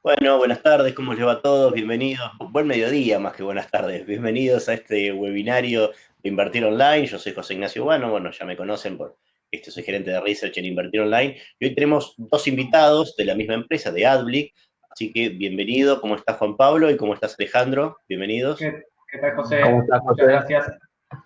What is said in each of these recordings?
Bueno, buenas tardes, ¿cómo les va a todos? Bienvenidos, buen mediodía más que buenas tardes. Bienvenidos a este webinario de Invertir Online. Yo soy José Ignacio bueno, ya me conocen soy gerente de Research en Invertir Online. Y hoy tenemos dos invitados de la misma empresa, de Adblick. Así que bienvenido, ¿cómo está Juan Pablo y cómo estás Alejandro? Bienvenidos. ¿Qué tal, ¿Cómo José? estás, Muchas José? gracias.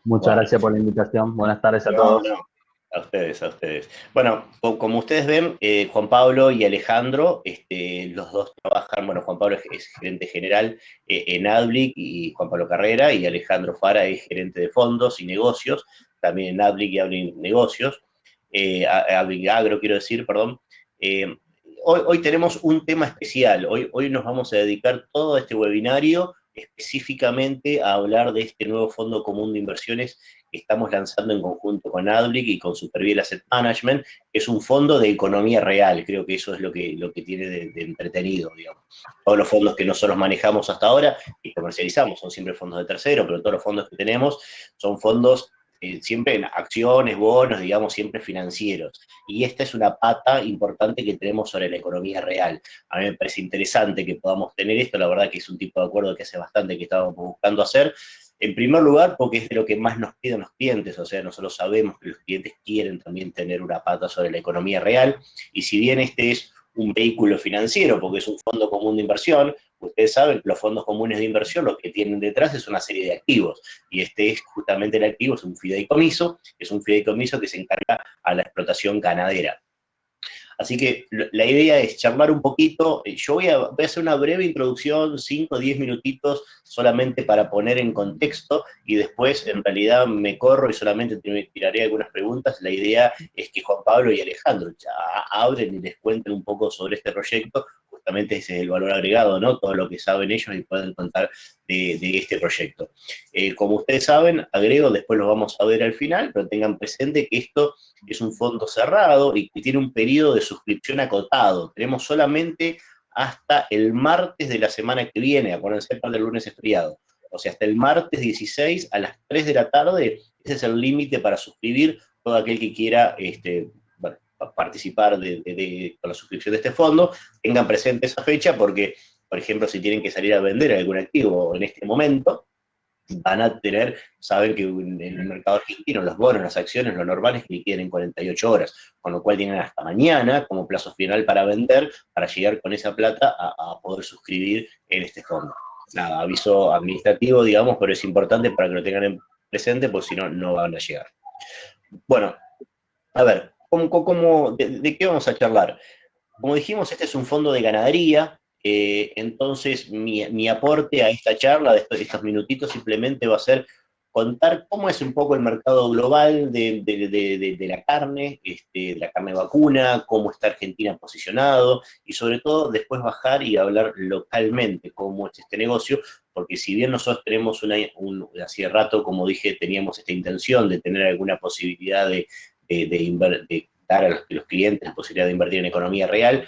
Muchas Bueno, gracias por la invitación. Buenas tardes a no, todos. no. A ustedes, a ustedes. Bueno, como ustedes ven, Juan Pablo y Alejandro, los dos trabajan, bueno, Juan Pablo es gerente general en Adblick y Juan Pablo Carrera, y Alejandro Fara es gerente de fondos y negocios, también en Adblick y Adblick Negocios, Adblick Agro, quiero decir, perdón. Eh, hoy tenemos un tema especial, hoy nos vamos a dedicar todo este webinario específicamente a hablar de este nuevo fondo común de inversiones que estamos lanzando en conjunto con Adblick y con Superviel Asset Management, que es un fondo de economía real. Creo que eso es lo que tiene de entretenido, digamos. Todos los fondos que nosotros manejamos hasta ahora y comercializamos son siempre fondos de tercero, pero todos los fondos que tenemos son fondos siempre en acciones, bonos, digamos, siempre financieros. Y esta es una pata importante que tenemos sobre la economía real. A mí me parece interesante que podamos tener esto, la verdad que es un tipo de acuerdo que hace bastante que estábamos buscando hacer, en primer lugar, porque es de lo que más nos piden los clientes, o sea, nosotros sabemos que los clientes quieren también tener una pata sobre la economía real, y si bien este es un vehículo financiero, porque es un fondo común de inversión, ustedes saben que los fondos comunes de inversión lo que tienen detrás es una serie de activos, y este es justamente el activo, es un fideicomiso que se encarga a la explotación ganadera. Así que la idea es charlar un poquito. Yo voy a hacer una breve introducción, 5 o 10 minutitos, solamente para poner en contexto, y después en realidad me corro y solamente tiraré algunas preguntas. La idea es que Juan Pablo y Alejandro ya abren y les cuenten un poco sobre este proyecto. Justamente ese es el valor agregado, ¿no? Todo lo que saben ellos y pueden contar de este proyecto. Como ustedes saben, agrego, después lo vamos a ver al final, pero tengan presente que esto es un fondo cerrado y que tiene un periodo de suscripción acotado. Tenemos solamente hasta el martes de la semana que viene, acuérdense, para el lunes es feriado. O sea, hasta el martes 16 a las 3 de la tarde, ese es el límite para suscribir todo aquel que quiera bueno, participar con la suscripción de este fondo. Tengan presente esa fecha porque, por ejemplo, si tienen que salir a vender algún activo en este momento, van a tener, saben que en el mercado argentino los bonos, las acciones, lo normal es que liquiden en 48 horas, con lo cual tienen hasta mañana como plazo final para vender, para llegar con esa plata a poder suscribir en este fondo. Nada, aviso administrativo, digamos, pero es importante para que lo tengan en presente, porque si no, no van a llegar. Bueno, a ver, de qué vamos a charlar? Como dijimos, este es un fondo de ganadería, entonces mi aporte a esta charla de estos minutitos simplemente va a ser contar cómo es un poco el mercado global de la carne, de la carne vacuna, cómo está Argentina posicionado, y sobre todo después bajar y hablar localmente cómo es este negocio, porque si bien nosotros tenemos hace rato, como dije, teníamos esta intención de tener alguna posibilidad de dar a los clientes la posibilidad de invertir en economía real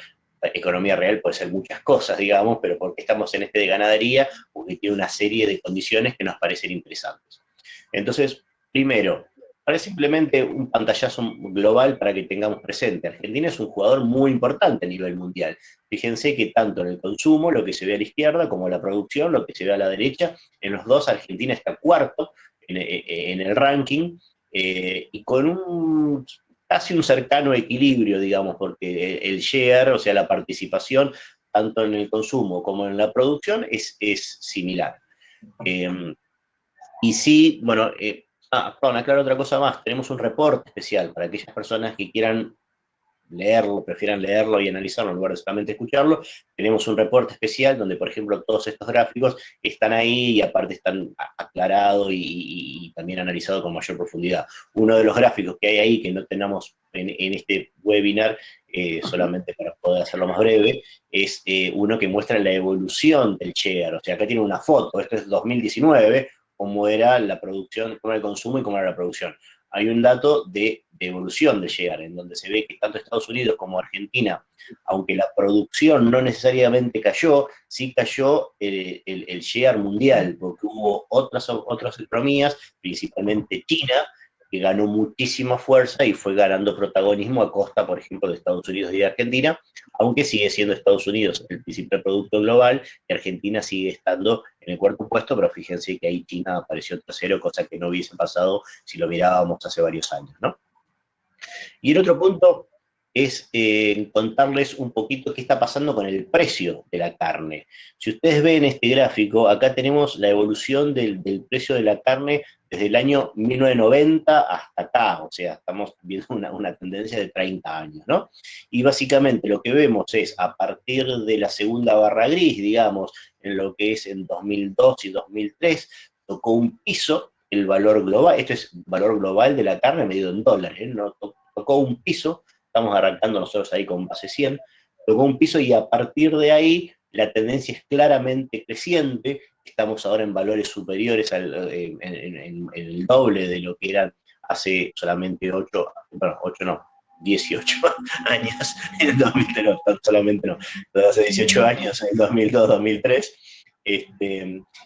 puede ser muchas cosas, digamos, pero porque estamos en este de ganadería, porque tiene una serie de condiciones que nos parecen interesantes. Entonces, primero, para simplemente un pantallazo global para que tengamos presente, Argentina es un jugador muy importante a nivel mundial. Fíjense que tanto en el consumo, lo que se ve a la izquierda, como la producción, lo que se ve a la derecha, en los dos Argentina está cuarto en el ranking, y con casi un cercano equilibrio, digamos, porque el share, o sea, la participación, tanto en el consumo como en la producción, es similar. Eh, y sí, bueno, perdón, aclaro otra cosa más, tenemos un reporte especial para aquellas personas que quieran leerlo, prefieran leerlo y analizarlo en lugar de solamente escucharlo. Tenemos un reporte especial donde, por ejemplo, todos estos gráficos están ahí y aparte están aclarados y también analizados con mayor profundidad. Uno de los gráficos que hay ahí que no tenemos en este webinar, solamente para poder hacerlo más breve, es uno que muestra la evolución del share. O sea, acá tiene una foto, esto es 2019, cómo era la producción, cómo era el consumo y cómo era la producción. Hay un dato de evolución de share, en donde se ve que tanto Estados Unidos como Argentina, aunque la producción no necesariamente cayó, sí cayó el share mundial, porque hubo otras economías, principalmente China, que ganó muchísima fuerza y fue ganando protagonismo a costa, por ejemplo, de Estados Unidos y de Argentina, aunque sigue siendo Estados Unidos el principal producto global y Argentina sigue estando en el cuarto puesto, pero fíjense que ahí China apareció tercero, cosa que no hubiese pasado si lo mirábamos hace varios años, ¿no? Y el otro punto es contarles un poquito qué está pasando con el precio de la carne. Si ustedes ven este gráfico, acá tenemos la evolución del precio de la carne desde el año 1990 hasta acá, o sea, estamos viendo una tendencia de 30 años, ¿no? Y básicamente lo que vemos es, a partir de la segunda barra gris, digamos, en lo que es en 2002 y 2003, tocó un piso el valor global, esto es valor global de la carne medido en dólares, ¿no? Tocó un piso, estamos arrancando nosotros ahí con base 100, tocó un piso y a partir de ahí la tendencia es claramente creciente, estamos ahora en valores superiores en el doble de lo que eran hace solamente 8, bueno, 8 no, 18 años, en el 2000, no, solamente no, hace 18 años, en el 2002, 2003.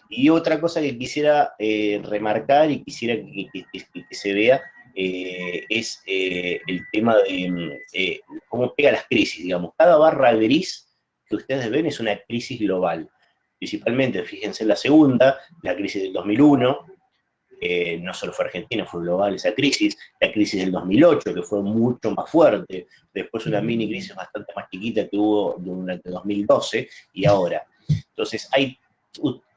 Y otra cosa que quisiera remarcar y quisiera que se vea es el tema de cómo pega las crisis, digamos. Cada barra gris que ustedes ven es una crisis global. Principalmente, fíjense en la segunda, la crisis del 2001, no solo fue Argentina, fue global esa crisis, la crisis del 2008, que fue mucho más fuerte, después una mini crisis bastante más chiquita que hubo durante 2012 y ahora. Entonces,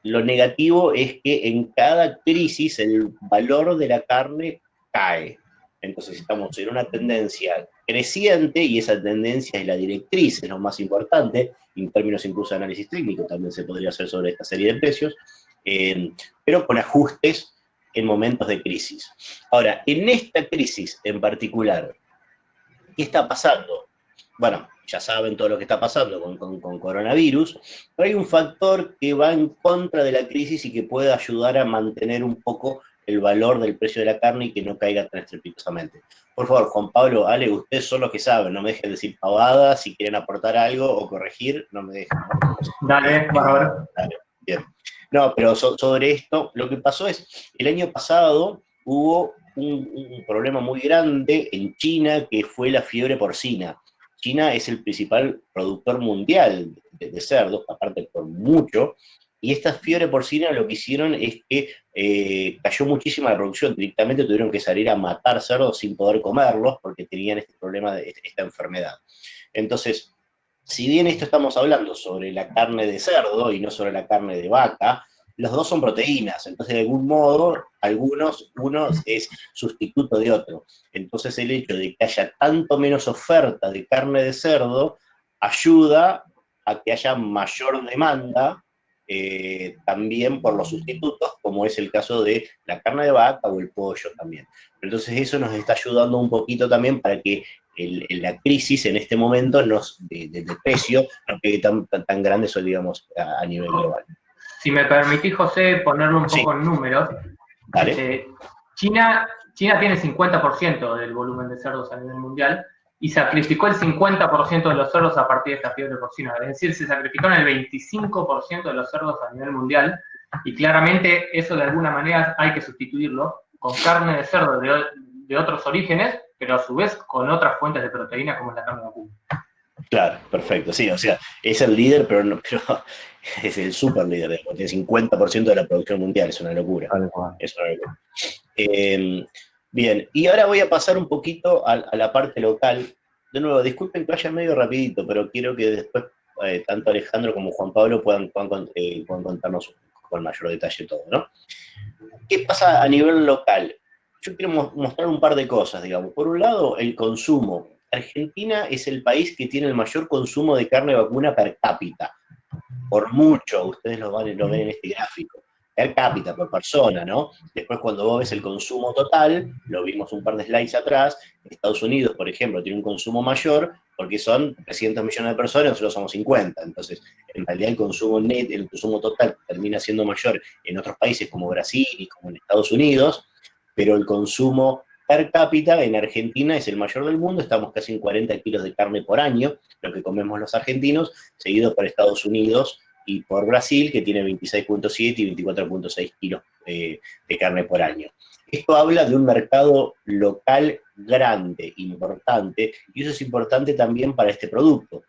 lo negativo es que en cada crisis el valor de la carne cae. Entonces estamos en una tendencia creciente y esa tendencia es la directriz, es lo más importante, en términos incluso de análisis técnico también se podría hacer sobre esta serie de precios, pero con ajustes en momentos de crisis. Ahora, en esta crisis en particular, ¿qué está pasando? Bueno, ya saben todo lo que está pasando con coronavirus, pero hay un factor que va en contra de la crisis y que puede ayudar a mantener un poco el valor del precio de la carne y que no caiga tan estrepitosamente. Por favor, Juan Pablo, Ale, ustedes son los que saben, no me dejen decir pavadas, si quieren aportar algo o corregir, no me dejen. Dale, bárbaro. Dale, bien. No, pero sobre esto, lo que pasó es, el año pasado hubo un problema muy grande en China, que fue la fiebre porcina. China es el principal productor mundial de cerdos, aparte por mucho, y esta fiebre porcina lo que hicieron es que cayó muchísima la producción, directamente tuvieron que salir a matar cerdos sin poder comerlos, porque tenían este problema, esta enfermedad. Entonces, si bien esto estamos hablando sobre la carne de cerdo y no sobre la carne de vaca, los dos son proteínas, entonces de algún modo, uno es sustituto de otro. Entonces el hecho de que haya tanto menos oferta de carne de cerdo ayuda a que haya mayor demanda también por los sustitutos, como es el caso de la carne de vaca o el pollo también. Entonces eso nos está ayudando un poquito también para que la crisis en este momento de precio no quede tan grande, eso digamos, a nivel global. Si me permitís, José, ponerlo un poco en números. ¿Vale? China tiene 50% del volumen de cerdos a nivel mundial y sacrificó el 50% de los cerdos a partir de esta fiebre porcina. Es decir, se sacrificaron el 25% de los cerdos a nivel mundial y claramente eso de alguna manera hay que sustituirlo con carne de cerdo de otros orígenes, pero a su vez con otras fuentes de proteína como es la carne vacuna. Claro, perfecto, sí, o sea, es el líder, pero es el super líder, tiene 50% de la producción mundial, es una locura. Es una locura. Bien, y ahora voy a pasar un poquito a la parte local. De nuevo, disculpen que vaya medio rapidito, pero quiero que después tanto Alejandro como Juan Pablo puedan contarnos con mayor detalle todo, ¿no? ¿Qué pasa a nivel local? Yo quiero mostrar un par de cosas, digamos. Por un lado, el consumo. Argentina es el país que tiene el mayor consumo de carne vacuna per cápita. Por mucho, ustedes lo ven en este gráfico. Per cápita, por persona, ¿no? Después cuando vos ves el consumo total, lo vimos un par de slides atrás, Estados Unidos, por ejemplo, tiene un consumo mayor porque son 300 millones de personas, nosotros somos 50. Entonces, en realidad el consumo net, el consumo total termina siendo mayor en otros países como Brasil y como en Estados Unidos, pero el consumo per cápita en Argentina es el mayor del mundo, estamos casi en 40 kilos de carne por año, lo que comemos los argentinos, seguido por Estados Unidos y por Brasil, que tiene 26.7 y 24.6 kilos de carne por año. Esto habla de un mercado local grande, importante, y eso es importante también para este producto.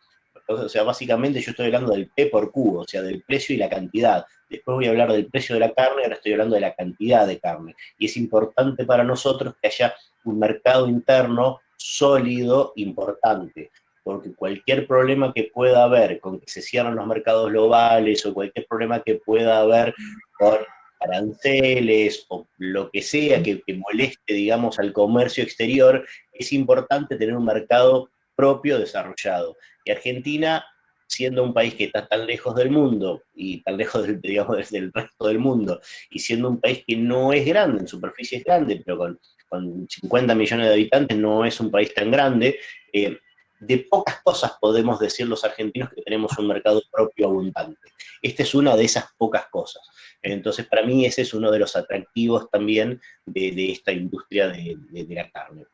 O sea, básicamente yo estoy hablando del P por Q, o sea, del precio y la cantidad. Después voy a hablar del precio de la carne, ahora estoy hablando de la cantidad de carne. Y es importante para nosotros que haya un mercado interno sólido, importante, porque cualquier problema que pueda haber con que se cierren los mercados globales o cualquier problema que pueda haber con aranceles o lo que sea que moleste, digamos, al comercio exterior, es importante tener un mercado propio desarrollado. Y Argentina, siendo un país que está tan lejos del mundo y tan lejos, digamos, del resto del mundo, y siendo un país que no es grande, en superficie es grande, pero con 50 millones de habitantes no es un país tan grande, de pocas cosas podemos decir los argentinos que tenemos un mercado propio abundante. Esta es una de esas pocas cosas. Entonces, para mí ese es uno de los atractivos también de esta industria de la carne.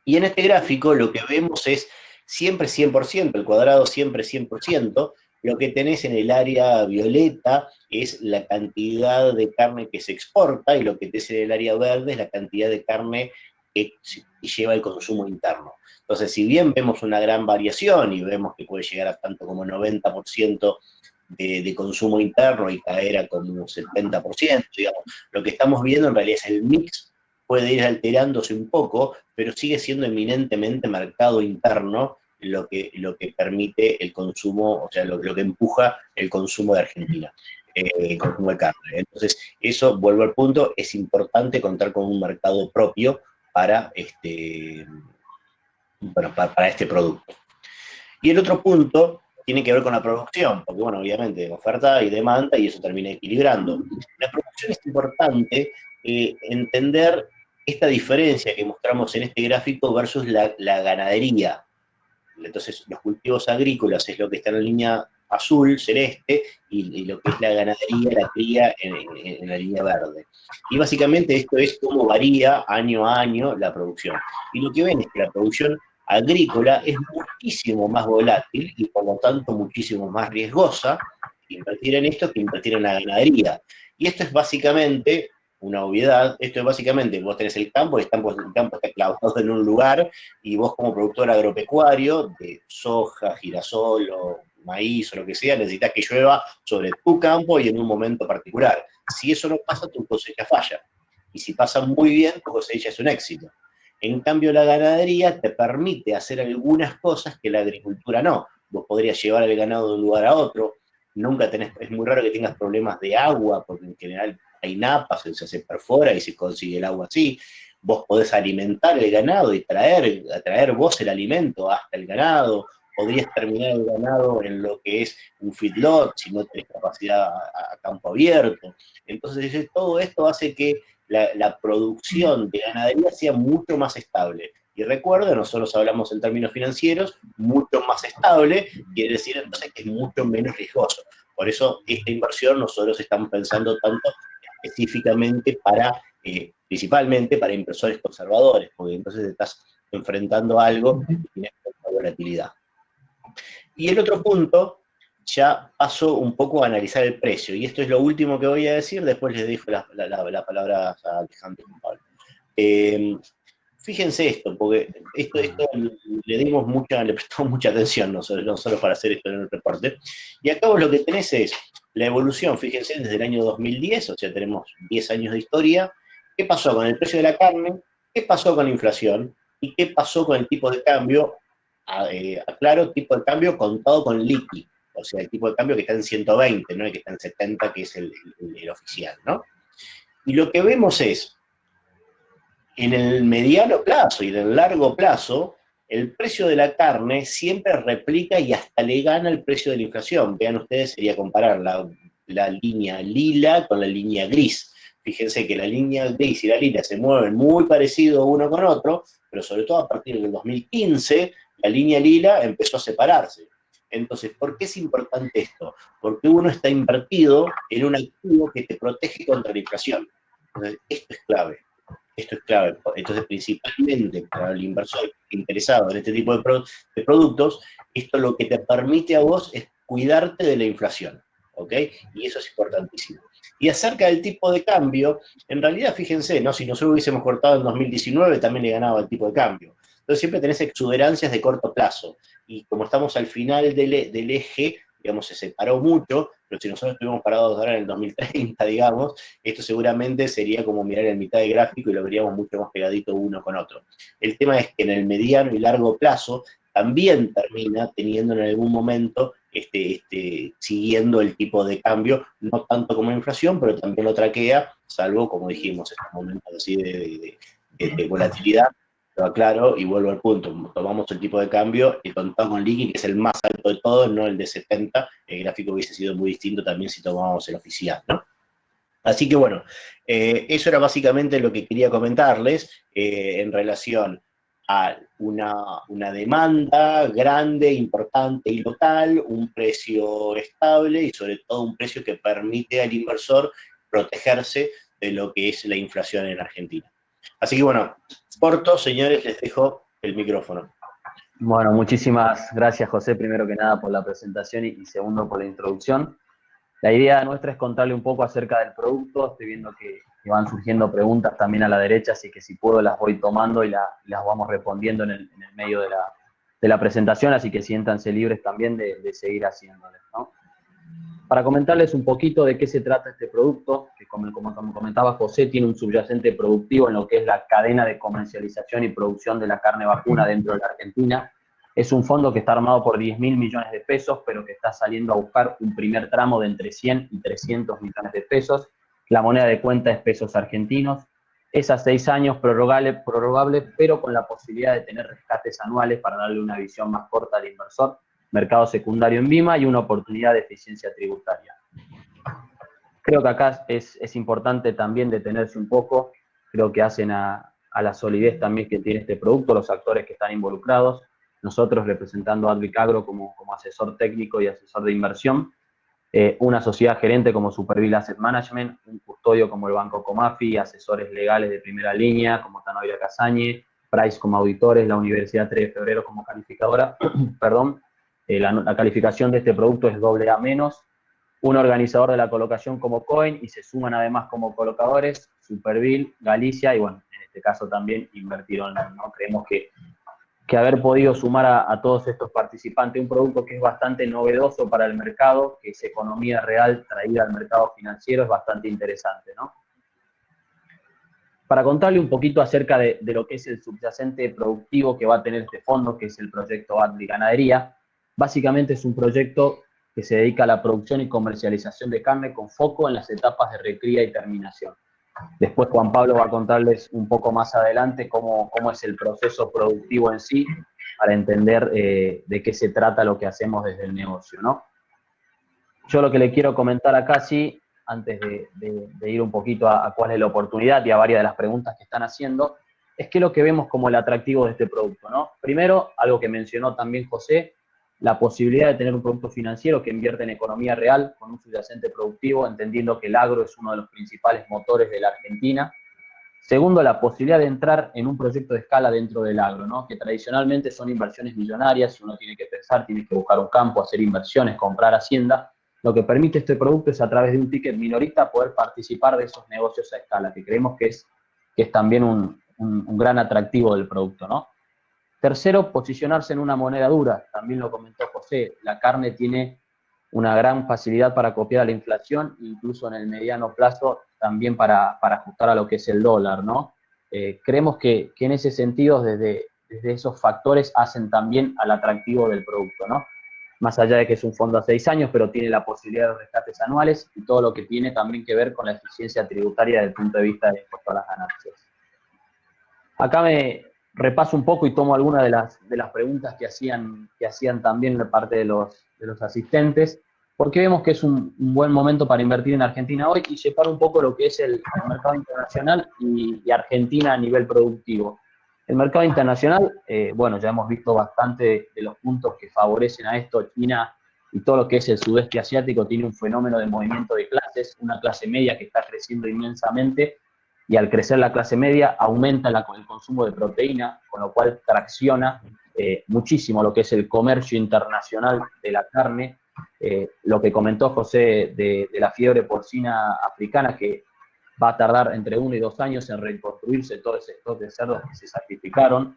Y en este gráfico lo que vemos es siempre 100%, el cuadrado siempre 100%, lo que tenés en el área violeta es la cantidad de carne que se exporta y lo que tenés en el área verde es la cantidad de carne que lleva el consumo interno. Entonces, si bien vemos una gran variación y vemos que puede llegar a tanto como 90% de consumo interno y caer a como 70%, digamos, lo que estamos viendo en realidad es el mix puede ir alterándose un poco, pero sigue siendo eminentemente mercado interno lo que permite el consumo, o sea, lo que empuja el consumo de Argentina, el consumo de carne. Entonces, eso, vuelvo al punto, es importante contar con un mercado propio para para este producto. Y el otro punto tiene que ver con la producción, porque, bueno, obviamente, oferta y demanda, y eso termina equilibrando. La producción es importante entender esta diferencia que mostramos en este gráfico versus la ganadería. Entonces, los cultivos agrícolas es lo que está en la línea azul, celeste, y lo que es la ganadería, la cría en la línea verde. Y básicamente esto es cómo varía año a año la producción. Y lo que ven es que la producción agrícola es muchísimo más volátil y por lo tanto muchísimo más riesgosa invertir en esto que invertir en la ganadería. Y esto es básicamente una obviedad, esto es básicamente, vos tenés el campo está clavado en un lugar, y vos como productor agropecuario de soja, girasol o maíz o lo que sea, necesitas que llueva sobre tu campo y en un momento particular. Si eso no pasa, tu cosecha falla. Y si pasa muy bien, tu cosecha es un éxito. En cambio, la ganadería te permite hacer algunas cosas que la agricultura no. Vos podrías llevar el ganado de un lugar a otro, nunca tenés, es muy raro que tengas problemas de agua, porque en general hay napas, se perfora y se consigue el agua así. Vos podés alimentar el ganado y traer vos el alimento hasta el ganado. Podrías terminar el ganado en lo que es un feedlot, si no tenés capacidad a campo abierto. Entonces, todo esto hace que la producción de ganadería sea mucho más estable. Y recuerda, nosotros hablamos en términos financieros, mucho más estable, quiere decir entonces que es mucho menos riesgoso. Por eso esta inversión nosotros estamos pensando tanto específicamente principalmente para inversores conservadores, porque entonces estás enfrentando algo que tiene volatilidad. Y el otro punto, ya paso un poco a analizar el precio, y esto es lo último que voy a decir, después les dejo la palabra a Alejandro y Pablo. Fíjense esto, porque esto le prestamos mucha atención nosotros para hacer esto en el reporte. Y acá vos lo que tenés es la evolución, fíjense, desde el año 2010, o sea, tenemos 10 años de historia. ¿Qué pasó con el precio de la carne? ¿Qué pasó con la inflación? ¿Y qué pasó con el tipo de cambio? Aclaro, tipo de cambio contado con liqui, o sea, el tipo de cambio que está en 120, no el que está en 70, que es el oficial, ¿no? Y lo que vemos es, en el mediano plazo y en el largo plazo, el precio de la carne siempre replica y hasta le gana el precio de la inflación. Vean ustedes, sería comparar la línea lila con la línea gris. Fíjense que la línea gris y la lila se mueven muy parecido uno con otro, pero sobre todo a partir del 2015, la línea lila empezó a separarse. Entonces, ¿por qué es importante esto? Porque uno está invertido en un activo que te protege contra la inflación. Entonces, esto es clave. Esto es clave. Entonces, principalmente para el inversor interesado en este tipo de productos, esto lo que te permite a vos es cuidarte de la inflación. ¿ok? Y eso es importantísimo. Y acerca del tipo de cambio, en realidad, fíjense, ¿no? Si nosotros hubiésemos cortado en 2019, también le ganaba el tipo de cambio. Entonces siempre tenés exuberancias de corto plazo. Y como estamos al final del eje, digamos, se separó mucho, pero si nosotros estuvimos parados ahora en el 2030, digamos, esto seguramente sería como mirar en mitad de gráfico y lo veríamos mucho más pegadito uno con otro. El tema es que en el mediano y largo plazo también termina teniendo en algún momento siguiendo el tipo de cambio, no tanto como inflación, pero también lo traquea, salvo, como dijimos, estos momentos así de volatilidad. Lo aclaro y vuelvo al punto. Tomamos el tipo de cambio y contamos con liqui, que es el más alto de todos, no el de 70. El gráfico hubiese sido muy distinto también si tomábamos el oficial, ¿no? Así que bueno, eso era básicamente lo que quería comentarles en relación a una demanda grande, importante y local, un precio estable y sobre todo un precio que permite al inversor protegerse de lo que es la inflación en Argentina. Así que bueno, corto, señores, les dejo el micrófono. Bueno, muchísimas gracias, José, primero que nada por la presentación y segundo por la introducción. La idea nuestra es contarle un poco acerca del producto. Estoy viendo que van surgiendo preguntas también a la derecha, así que si puedo las voy tomando y las vamos respondiendo en el medio de la presentación, así que siéntanse libres también de seguir haciéndoles, ¿no? Para comentarles un poquito de qué se trata este producto, que como comentaba José, tiene un subyacente productivo en lo que es la cadena de comercialización y producción de la carne vacuna dentro de la Argentina. Es un fondo que está armado por 10.000 millones de pesos, pero que está saliendo a buscar un primer tramo de entre 100 y 300 millones de pesos. La moneda de cuenta es pesos argentinos. Es a 6 años prorrogable, pero con la posibilidad de tener rescates anuales para darle una visión más corta al inversor, mercado secundario en Vima y una oportunidad de eficiencia tributaria. Creo que acá es importante también detenerse un poco, creo que hacen a la solidez también que tiene este producto, los actores que están involucrados, nosotros representando a Advic Agro como asesor técnico y asesor de inversión, una sociedad gerente como Superville Asset Management, un custodio como el Banco Comafi, asesores legales de primera línea como Tanoira Casañe, Price como auditores, la Universidad 3 de Febrero como calificadora, perdón, la calificación de este producto es AA-, un organizador de la colocación como Coin y se suman además como colocadores Superville, Galicia y bueno, en este caso también Invertir Online, ¿no? Creemos que haber podido sumar a todos estos participantes un producto que es bastante novedoso para el mercado, que es economía real traída al mercado financiero, es bastante interesante, ¿no? Para contarle un poquito acerca de lo que es el subyacente productivo que va a tener este fondo, que es el proyecto Advic Ganadería, básicamente es un proyecto que se dedica a la producción y comercialización de carne con foco en las etapas de recría y terminación. Después Juan Pablo va a contarles un poco más adelante cómo es el proceso productivo en sí, para entender de qué se trata lo que hacemos desde el negocio, ¿no? Yo lo que le quiero comentar acá, sí, antes de ir un poquito a cuál es la oportunidad y a varias de las preguntas que están haciendo, es que lo que vemos como el atractivo de este producto, ¿no? Primero, algo que mencionó también José, la posibilidad de tener un producto financiero que invierte en economía real con un subyacente productivo, entendiendo que el agro es uno de los principales motores de la Argentina. Segundo, la posibilidad de entrar en un proyecto de escala dentro del agro, ¿no? Que tradicionalmente son inversiones millonarias, uno tiene que pensar, tiene que buscar un campo, hacer inversiones, comprar hacienda. Lo que permite este producto es a través de un ticket minorista poder participar de esos negocios a escala, que creemos que es también un gran atractivo del producto, ¿no? Tercero, posicionarse en una moneda dura, también lo comentó José, la carne tiene una gran facilidad para copiar a la inflación, incluso en el mediano plazo también para ajustar a lo que es el dólar, ¿no? Creemos que en ese sentido, desde esos factores, hacen también al atractivo del producto, ¿no? Más allá de que es un fondo a 6 años, pero tiene la posibilidad de rescates anuales y todo lo que tiene también que ver con la eficiencia tributaria desde el punto de vista del impuesto a las ganancias. Acá me repaso un poco y tomo algunas de las preguntas que hacían también de parte de los asistentes, porque vemos que es un buen momento para invertir en Argentina hoy y separo un poco lo que es el mercado internacional y Argentina a nivel productivo. El mercado internacional, bueno, ya hemos visto bastante de los puntos que favorecen a esto. China y todo lo que es el sudeste asiático tiene un fenómeno de movimiento de clases, una clase media que está creciendo inmensamente, y al crecer la clase media aumenta el consumo de proteína, con lo cual tracciona muchísimo lo que es el comercio internacional de la carne Lo que comentó José de la fiebre porcina africana, que va a tardar entre 1 y 2 años en reconstruirse todo ese stock de cerdos que se sacrificaron.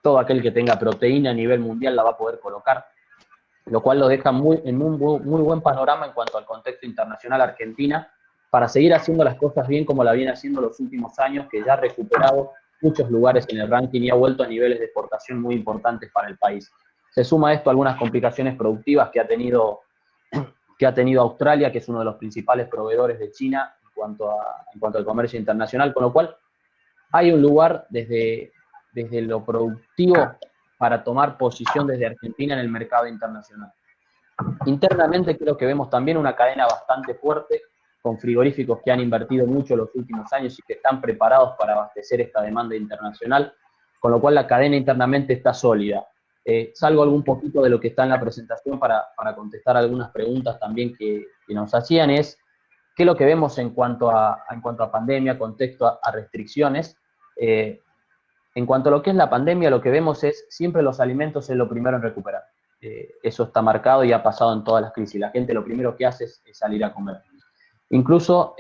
Todo aquel que tenga proteína a nivel mundial la va a poder colocar, lo cual lo deja en un muy buen panorama en cuanto al contexto internacional Argentina, para seguir haciendo las cosas bien como la viene haciendo los últimos años, que ya ha recuperado muchos lugares en el ranking y ha vuelto a niveles de exportación muy importantes para el país. Se suma a esto algunas complicaciones productivas que ha tenido Australia, que es uno de los principales proveedores de China en cuanto al comercio internacional, con lo cual hay un lugar desde lo productivo para tomar posición desde Argentina en el mercado internacional. Internamente creo que vemos también una cadena bastante fuerte, con frigoríficos que han invertido mucho en los últimos años y que están preparados para abastecer esta demanda internacional, con lo cual la cadena internamente está sólida. Salgo algún poquito de lo que está en la presentación para contestar algunas preguntas también que nos hacían, es qué es lo que vemos en cuanto a pandemia, contexto a restricciones. En cuanto a lo que es la pandemia, lo que vemos es siempre los alimentos es lo primero en recuperar. Eso está marcado y ha pasado en todas las crisis. La gente lo primero que hace es salir a comer. Incluso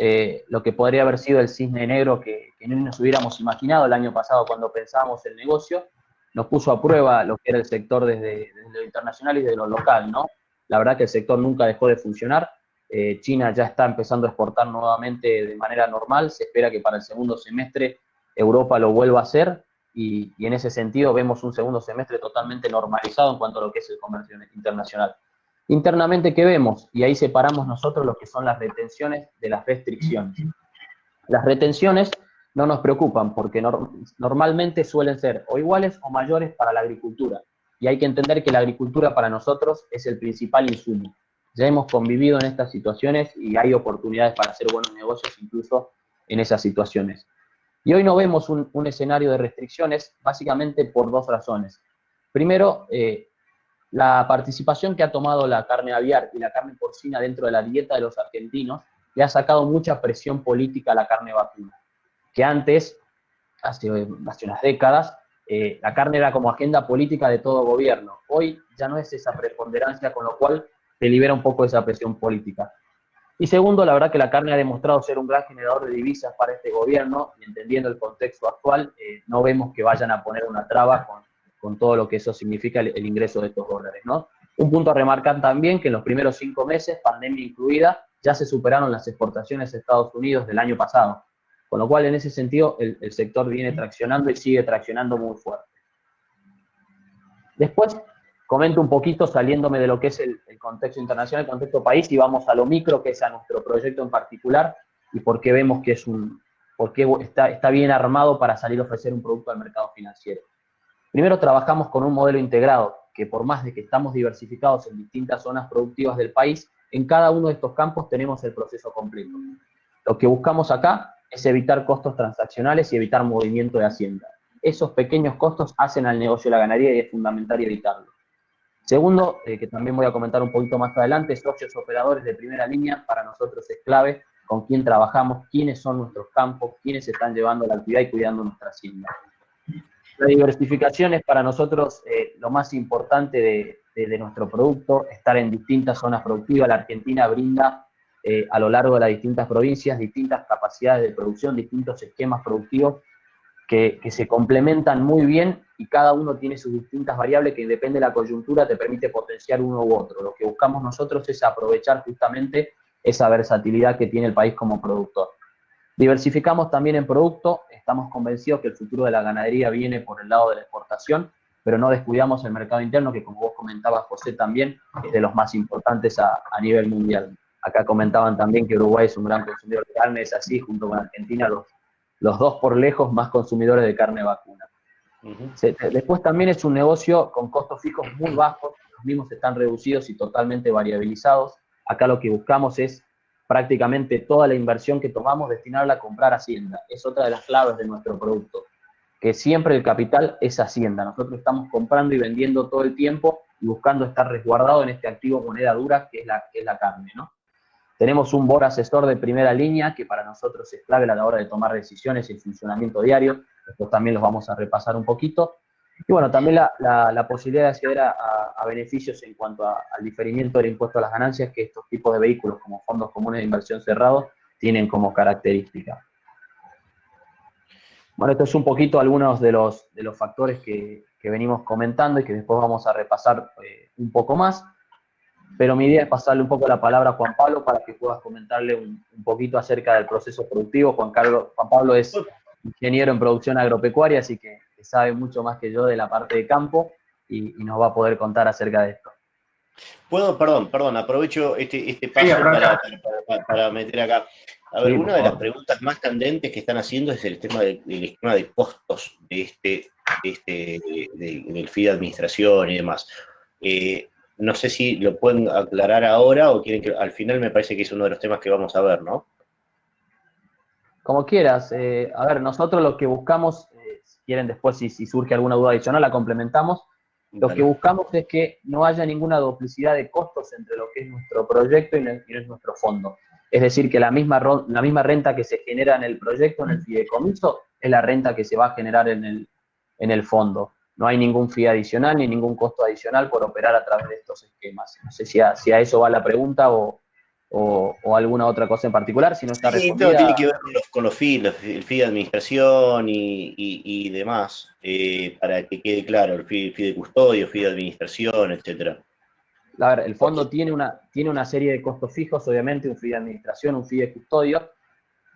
lo que podría haber sido el cisne negro que no nos hubiéramos imaginado el año pasado cuando pensábamos el negocio, nos puso a prueba lo que era el sector desde lo internacional y desde lo local, ¿no? La verdad que el sector nunca dejó de funcionar. China ya está empezando a exportar nuevamente de manera normal. Se espera que para el segundo semestre Europa lo vuelva a hacer y en ese sentido vemos un segundo semestre totalmente normalizado en cuanto a lo que es el comercio internacional. Internamente, ¿qué vemos? Y ahí separamos nosotros lo que son las retenciones de las restricciones. Las retenciones no nos preocupan porque normalmente suelen ser o iguales o mayores para la agricultura. Y hay que entender que la agricultura para nosotros es el principal insumo. Ya hemos convivido en estas situaciones y hay oportunidades para hacer buenos negocios incluso en esas situaciones. Y hoy no vemos un escenario de restricciones básicamente por 2 razones. Primero, la participación que ha tomado la carne aviar y la carne porcina dentro de la dieta de los argentinos le ha sacado mucha presión política a la carne vacuna, que antes, hace unas décadas, la carne era como agenda política de todo gobierno. Hoy ya no es esa preponderancia, con lo cual se libera un poco esa presión política. Y segundo, la verdad que la carne ha demostrado ser un gran generador de divisas para este gobierno, y entendiendo el contexto actual, no vemos que vayan a poner una traba con todo lo que eso significa el ingreso de estos dólares, ¿no? Un punto a remarcar también que en los primeros 5 meses, pandemia incluida, ya se superaron las exportaciones a Estados Unidos del año pasado, con lo cual en ese sentido el sector viene traccionando y sigue traccionando muy fuerte. Después comento un poquito saliéndome de lo que es el contexto internacional, el contexto país, y vamos a lo micro, que es a nuestro proyecto en particular, y por qué vemos que está bien armado para salir a ofrecer un producto al mercado financiero. Primero, trabajamos con un modelo integrado, que por más de que estamos diversificados en distintas zonas productivas del país, en cada uno de estos campos tenemos el proceso completo. Lo que buscamos acá es evitar costos transaccionales y evitar movimiento de hacienda. Esos pequeños costos hacen al negocio de la ganadería y es fundamental evitarlo. Segundo, que también voy a comentar un poquito más adelante, socios operadores de primera línea, para nosotros es clave con quién trabajamos, quiénes son nuestros campos, quiénes están llevando la actividad y cuidando nuestra hacienda. La diversificación es para nosotros lo más importante de nuestro producto, estar en distintas zonas productivas. La Argentina brinda a lo largo de las distintas provincias distintas capacidades de producción, distintos esquemas productivos que se complementan muy bien y cada uno tiene sus distintas variables que depende de la coyuntura te permite potenciar uno u otro. Lo que buscamos nosotros es aprovechar justamente esa versatilidad que tiene el país como productor. Diversificamos también en producto, estamos convencidos que el futuro de la ganadería viene por el lado de la exportación, pero no descuidamos el mercado interno, que como vos comentabas, José, también es de los más importantes a nivel mundial. Acá comentaban también que Uruguay es un gran consumidor de carne, es así, junto con Argentina, los dos por lejos más consumidores de carne vacuna. Después también es un negocio con costos fijos muy bajos, los mismos están reducidos y totalmente variabilizados. Acá lo que buscamos es prácticamente toda la inversión que tomamos destinarla a comprar hacienda. Es otra de las claves de nuestro producto, que siempre el capital es hacienda. Nosotros estamos comprando y vendiendo todo el tiempo y buscando estar resguardado en este activo moneda dura que es la carne, ¿no? Tenemos un board asesor de primera línea que para nosotros es clave a la hora de tomar decisiones y el funcionamiento diario. Estos también los vamos a repasar un poquito. Y bueno, también la posibilidad de acceder a beneficios en cuanto al diferimiento del impuesto a las ganancias que estos tipos de vehículos, como fondos comunes de inversión cerrados, tienen como característica. Bueno, esto es un poquito algunos de los factores que venimos comentando y que después vamos a repasar un poco más. Pero mi idea es pasarle un poco la palabra a Juan Pablo para que puedas comentarle un poquito acerca del proceso productivo. Juan Pablo es ingeniero en producción agropecuaria, así que sabe mucho más que yo de la parte de campo y nos va a poder contar acerca de esto. Perdón, aprovecho este paso Sí, para meter acá. A ver, Sí, una de las preguntas más candentes que están haciendo es el tema del esquema de costos del fee de administración y demás. No sé si lo pueden aclarar ahora o quieren que al final me parece que es uno de los temas que vamos a ver, ¿no? Como quieras. A ver, nosotros lo que buscamos, si quieren después, si surge alguna duda adicional, la complementamos. Lo que Vale. buscamos es que no haya ninguna duplicidad de costos entre lo que es nuestro proyecto y nuestro fondo. Es decir, que la misma renta que se genera en el proyecto, en el fideicomiso, es la renta que se va a generar en el fondo. No hay ningún fee adicional ni ningún costo adicional por operar a través de estos esquemas. No sé si a eso va la pregunta o alguna otra cosa en particular. Si no está Sí, todo respondida, tiene que ver con los fees, el fee de administración y demás, para que quede claro, el fee de custodio, fee de administración, etcétera. a ver, el fondo tiene una serie de costos fijos, obviamente, un fee de administración, un fee de custodio,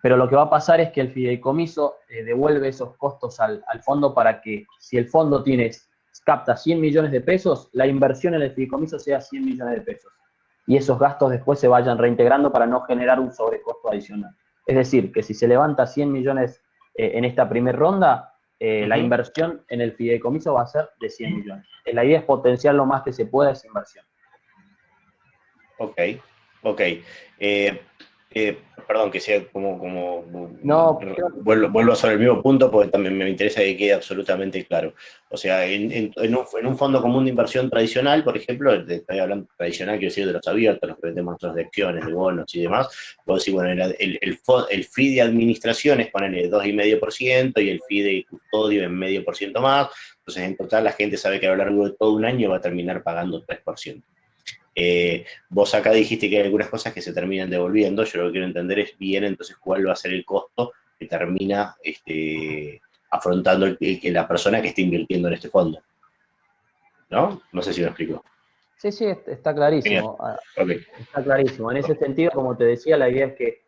pero lo que va a pasar es que el fideicomiso devuelve esos costos al fondo para que si el fondo capta 100 millones de pesos, la inversión en el fideicomiso sea 100 millones de pesos. Y esos gastos después se vayan reintegrando para no generar un sobrecosto adicional. Es decir, que si se levanta 100 millones en esta primera ronda, la inversión en el fideicomiso va a ser de 100 millones. La idea es potenciar lo más que se pueda esa inversión. Ok. Perdón, que sea No, vuelvo sobre el mismo punto porque también me interesa que quede absolutamente claro. O sea, en un fondo común de inversión tradicional, por ejemplo, estoy hablando tradicional, quiero decir, de los abiertos, los que vendemos nosotros de acciones, de bonos y demás, puedo decir, bueno, el fee de administración es ponerle 2,5% y el fee de custodio en 0,5% más. Entonces, en total, la gente sabe que a lo largo de todo un año va a terminar pagando 3%. Vos acá dijiste que hay algunas cosas que se terminan devolviendo. Yo lo que quiero entender es bien entonces cuál va a ser el costo que termina afrontando la persona que está invirtiendo en este fondo. ¿No? No sé si me explico. sí, está Genial. clarísimo. Okay. Está clarísimo. En ese sentido, como te decía, la idea es que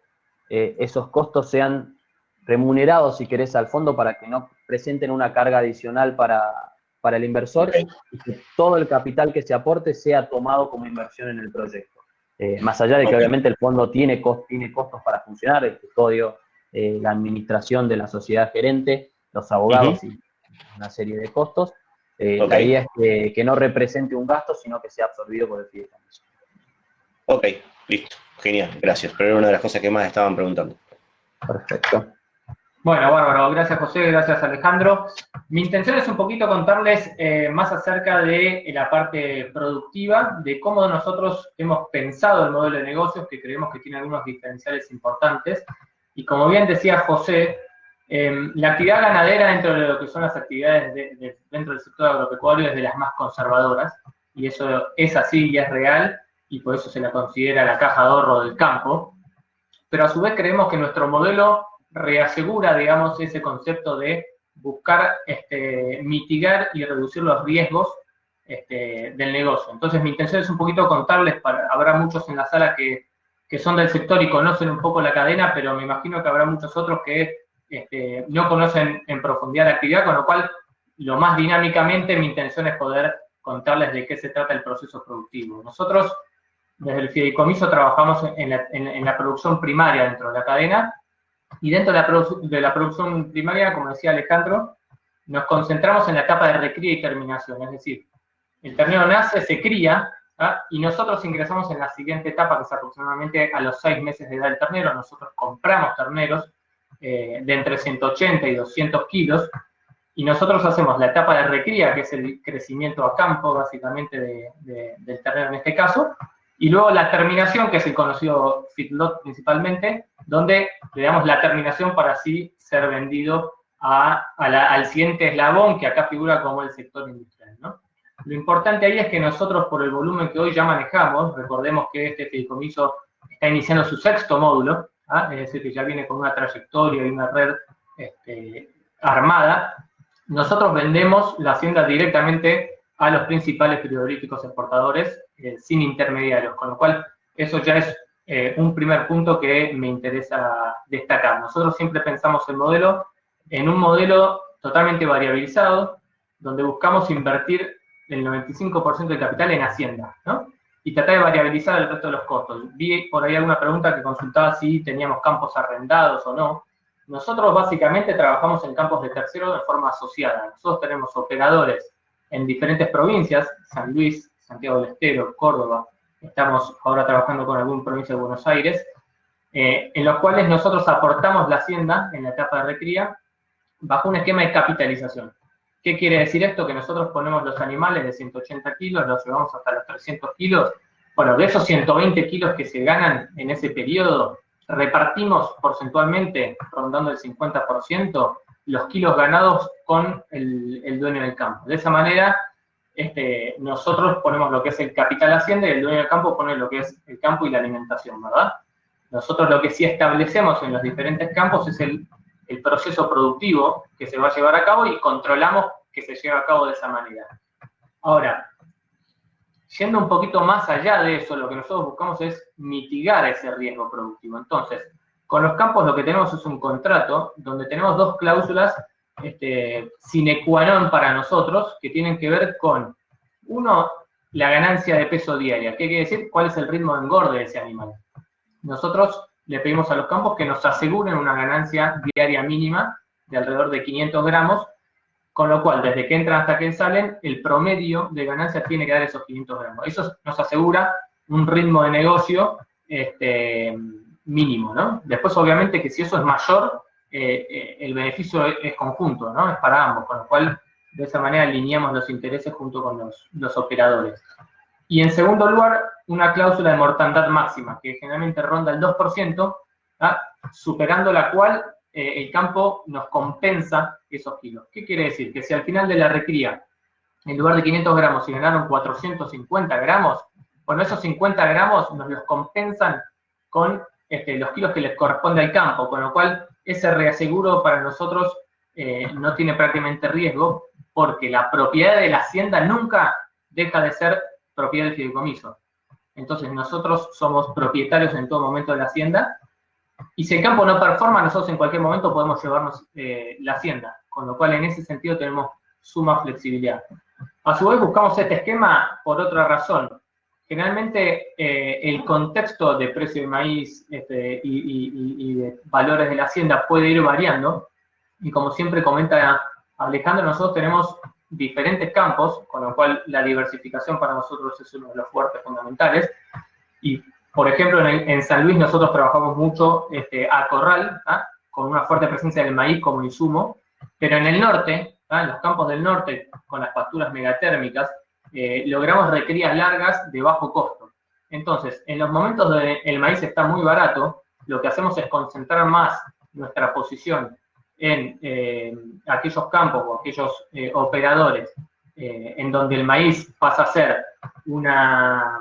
esos costos sean remunerados, si querés, al fondo para que no presenten una carga adicional para el inversor y que todo el capital que se aporte sea tomado como inversión en el proyecto. Más allá de que obviamente el fondo tiene costos para funcionar, el custodio, la administración de la sociedad gerente, los abogados y una serie de costos. La idea es que no represente un gasto, sino que sea absorbido por el fideicomiso. Ok, listo. Genial, gracias. Pero era una de las cosas que más estaban preguntando. Perfecto. Bueno, bárbaro. Gracias, José. Gracias, Alejandro. Mi intención es un poquito contarles más acerca de la parte productiva, de cómo nosotros hemos pensado el modelo de negocios, que creemos que tiene algunos diferenciales importantes. Y como bien decía José, la actividad ganadera dentro de lo que son las actividades dentro del sector agropecuario es de las más conservadoras. Y eso es así y es real, y por eso se la considera la caja de ahorro del campo. Pero a su vez creemos que nuestro modelo reasegura, digamos, ese concepto de buscar mitigar y reducir los riesgos del negocio. Entonces, mi intención es un poquito contarles, habrá muchos en la sala que son del sector y conocen un poco la cadena, pero me imagino que habrá muchos otros que no conocen en profundidad la actividad, con lo cual, lo más dinámicamente, mi intención es poder contarles de qué se trata el proceso productivo. Nosotros, desde el fideicomiso, trabajamos en la producción primaria dentro de la cadena, y dentro de la producción primaria, como decía Alejandro, nos concentramos en la etapa de recría y terminación, es decir, el ternero nace, se cría, y nosotros ingresamos en la siguiente etapa, que es aproximadamente a los 6 meses de edad del ternero. Nosotros compramos terneros de entre 180 y 200 kilos, y nosotros hacemos la etapa de recría, que es el crecimiento a campo, básicamente, del ternero en este caso, y luego la terminación, que es el conocido feedlot principalmente, donde le damos la terminación para así ser vendido al siguiente eslabón, que acá figura como el sector industrial, ¿no? Lo importante ahí es que nosotros, por el volumen que hoy ya manejamos, recordemos que este fideicomiso está iniciando su 6º módulo, ¿ah? Es decir, que ya viene con una trayectoria y una red armada. Nosotros vendemos la hacienda directamente a los principales frigoríficos exportadores sin intermediarios, con lo cual eso ya es un primer punto que me interesa destacar. Nosotros siempre pensamos el modelo en un modelo totalmente variabilizado, donde buscamos invertir el 95% del capital en hacienda, ¿no? Y tratar de variabilizar el resto de los costos. Vi por ahí alguna pregunta que consultaba si teníamos campos arrendados o no. Nosotros básicamente trabajamos en campos de terceros de forma asociada. Nosotros tenemos operadores en diferentes provincias, San Luis, Santiago del Estero, Córdoba, estamos ahora trabajando con alguna provincia de Buenos Aires, en los cuales nosotros aportamos la hacienda en la etapa de recría bajo un esquema de capitalización. ¿Qué quiere decir esto? Que nosotros ponemos los animales de 180 kilos, los llevamos hasta los 300 kilos. Bueno, de esos 120 kilos que se ganan en ese periodo, repartimos porcentualmente, rondando el 50%, los kilos ganados con el dueño del campo. De esa manera, nosotros ponemos lo que es el capital hacienda y el dueño del campo pone lo que es el campo y la alimentación, ¿verdad? Nosotros lo que sí establecemos en los diferentes campos es el proceso productivo que se va a llevar a cabo y controlamos que se lleve a cabo de esa manera. Ahora, yendo un poquito más allá de eso, lo que nosotros buscamos es mitigar ese riesgo productivo. Entonces, con los campos lo que tenemos es un contrato donde tenemos 2 cláusulas sine qua non para nosotros que tienen que ver con, uno, la ganancia de peso diaria. ¿Qué quiere decir? ¿Cuál es el ritmo de engorde de ese animal? Nosotros le pedimos a los campos que nos aseguren una ganancia diaria mínima de alrededor de 500 gramos, con lo cual, desde que entran hasta que salen, el promedio de ganancia tiene que dar esos 500 gramos. Eso nos asegura un ritmo de negocio mínimo, ¿no? Después, obviamente, que si eso es mayor, el beneficio es conjunto, ¿no? Es para ambos, con lo cual, de esa manera, alineamos los intereses junto con los operadores. Y en segundo lugar, una cláusula de mortandad máxima, que generalmente ronda el 2%, ¿ah? Superando la cual el campo nos compensa esos kilos. ¿Qué quiere decir? Que si al final de la recría, en lugar de 500 gramos, se ganaron 450 gramos, bueno, esos 50 gramos nos los compensan con los kilos que les corresponde al campo, con lo cual ese reaseguro para nosotros no tiene prácticamente riesgo, porque la propiedad de la hacienda nunca deja de ser propiedad del fideicomiso. Entonces nosotros somos propietarios en todo momento de la hacienda, y si el campo no performa, nosotros en cualquier momento podemos llevarnos la hacienda, con lo cual en ese sentido tenemos suma flexibilidad. A su vez buscamos este esquema por otra razón. Generalmente el contexto de precio de maíz y de valores de la hacienda puede ir variando, y como siempre comenta Alejandro, nosotros tenemos diferentes campos, con lo cual la diversificación para nosotros es uno de los fuertes fundamentales. Y, por ejemplo, en San Luis nosotros trabajamos mucho a corral, ¿ah? Con una fuerte presencia del maíz como insumo, pero en el norte, ¿ah? En los campos del norte, con las pasturas megatérmicas, logramos recrías largas de bajo costo. Entonces, en los momentos donde el maíz está muy barato, lo que hacemos es concentrar más nuestra posición en aquellos campos o aquellos operadores en donde el maíz pasa a ser una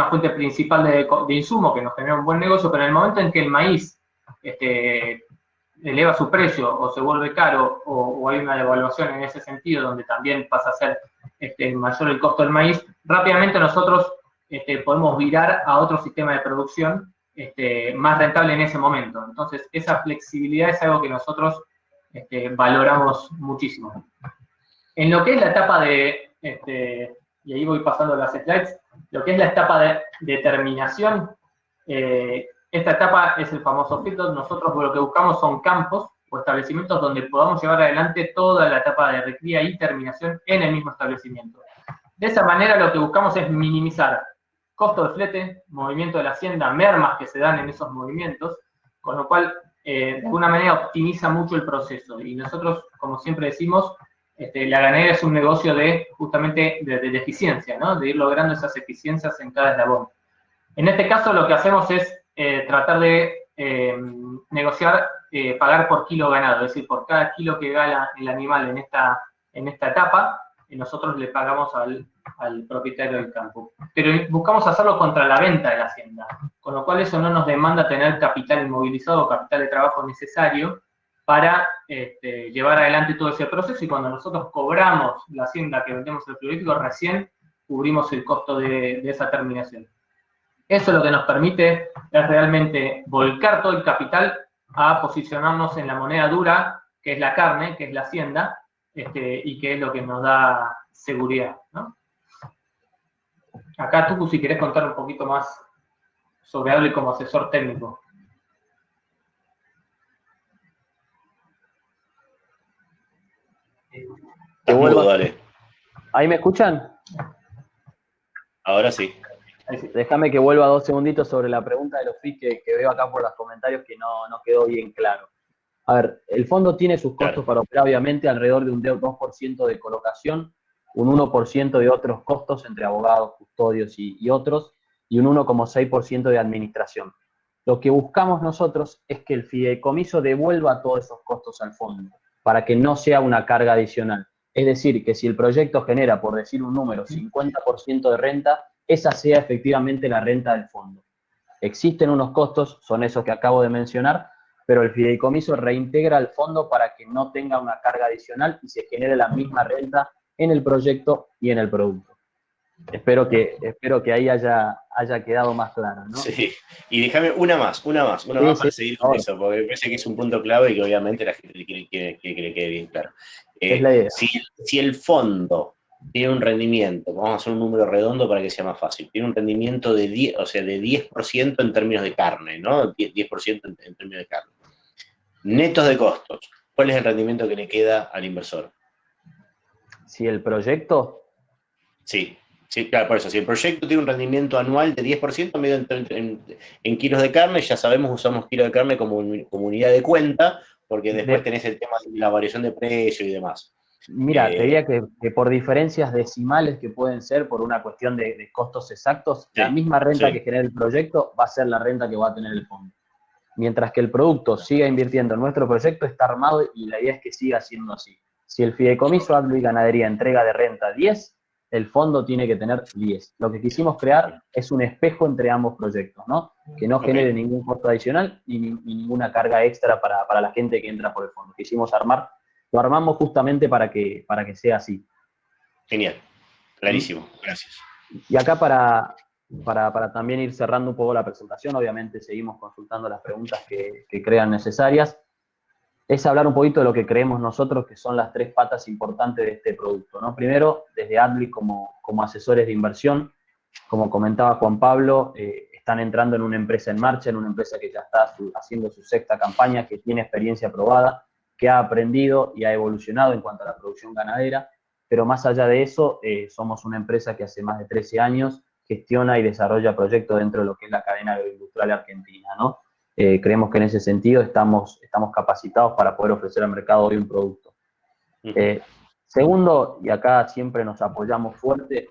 fuente principal de insumo que nos genera un buen negocio, pero en el momento en que el maíz eleva su precio o se vuelve caro o hay una devaluación en ese sentido donde también pasa a ser mayor el costo del maíz, rápidamente nosotros podemos virar a otro sistema de producción más rentable en ese momento. Entonces, esa flexibilidad es algo que nosotros valoramos muchísimo. En lo que es la etapa de, y ahí voy pasando las slides, lo que es la etapa de terminación, esta etapa es el famoso feedlot. Nosotros lo que buscamos son campos o establecimientos donde podamos llevar adelante toda la etapa de recría y terminación en el mismo establecimiento. De esa manera lo que buscamos es minimizar costo de flete, movimiento de la hacienda, mermas que se dan en esos movimientos, con lo cual de alguna manera optimiza mucho el proceso. Y nosotros, como siempre decimos, la ganadería es un negocio justamente de eficiencia, ¿no? De ir logrando esas eficiencias en cada eslabón. En este caso lo que hacemos es tratar de negociar pagar por kilo ganado, es decir, por cada kilo que gana el animal en esta etapa, nosotros le pagamos al propietario del campo. Pero buscamos hacerlo contra la venta de la hacienda, con lo cual eso no nos demanda tener capital inmovilizado o capital de trabajo necesario para llevar adelante todo ese proceso, y cuando nosotros cobramos la hacienda que vendemos el frigorífico, recién cubrimos el costo de esa terminación. Eso lo que nos permite es realmente volcar todo el capital a posicionarnos en la moneda dura, que es la carne, que es la hacienda, y que es lo que nos da seguridad, ¿no? Acá tú, si querés contar un poquito más sobre Adbly como asesor técnico. Estás mudo, dale. ¿Ahí me escuchan? Ahora sí. Déjame que vuelva 2 segunditos sobre la pregunta de los fees que veo acá por los comentarios que no quedó bien claro. A ver, el fondo tiene sus costos para operar, obviamente, alrededor de un 2% de colocación, un 1% de otros costos entre abogados, custodios y otros, y un 1,6% de administración. Lo que buscamos nosotros es que el fideicomiso devuelva todos esos costos al fondo, para que no sea una carga adicional. Es decir, que si el proyecto genera, por decir un número, 50% de renta, esa sea efectivamente la renta del fondo. Existen unos costos, son esos que acabo de mencionar, pero el fideicomiso reintegra al fondo para que no tenga una carga adicional y se genere la misma renta en el proyecto y en el producto. Espero que ahí haya quedado más claro, ¿no? Sí, y déjame una más para seguir con eso, porque me parece que es un punto clave y que obviamente la gente quiere que le quede bien claro. Es la idea. Si el fondo tiene un rendimiento, vamos a hacer un número redondo para que sea más fácil, tiene un rendimiento de 10% en términos de carne, ¿no? 10% en términos de carne. Netos de costos, ¿cuál es el rendimiento que le queda al inversor? Si el proyecto... Sí, claro, por eso, si el proyecto tiene un rendimiento anual de 10%, medio en kilos de carne, ya sabemos, usamos kilos de carne como unidad de cuenta, porque después tenés el tema de la variación de precio y demás. Mira, te diría que por diferencias decimales que pueden ser, por una cuestión de costos exactos, la misma renta que genera el proyecto va a ser la renta que va a tener el fondo. Mientras que el producto siga invirtiendo en nuestro proyecto, está armado y la idea es que siga siendo así. Si el fideicomiso Adbly Ganadería entrega de renta 10, el fondo tiene que tener 10. Lo que quisimos crear es un espejo entre ambos proyectos, ¿no? Que no genere ningún costo adicional y ninguna carga extra para la gente que entra por el fondo. Quisimos lo armamos justamente para que sea así. Genial, clarísimo, gracias. Y acá para también ir cerrando un poco la presentación, obviamente seguimos consultando las preguntas que crean necesarias, es hablar un poquito de lo que creemos nosotros que son las 3 patas importantes de este producto, ¿no? Primero, desde Adbly como asesores de inversión, como comentaba Juan Pablo, están entrando en una empresa en marcha, en una empresa que ya está haciendo su 6ª campaña, que tiene experiencia probada, que ha aprendido y ha evolucionado en cuanto a la producción ganadera, pero más allá de eso, somos una empresa que hace más de 13 años gestiona y desarrolla proyectos dentro de lo que es la cadena agroindustrial argentina, ¿no? Creemos que en ese sentido estamos capacitados para poder ofrecer al mercado hoy un producto. Segundo, y acá siempre nos apoyamos fuerte,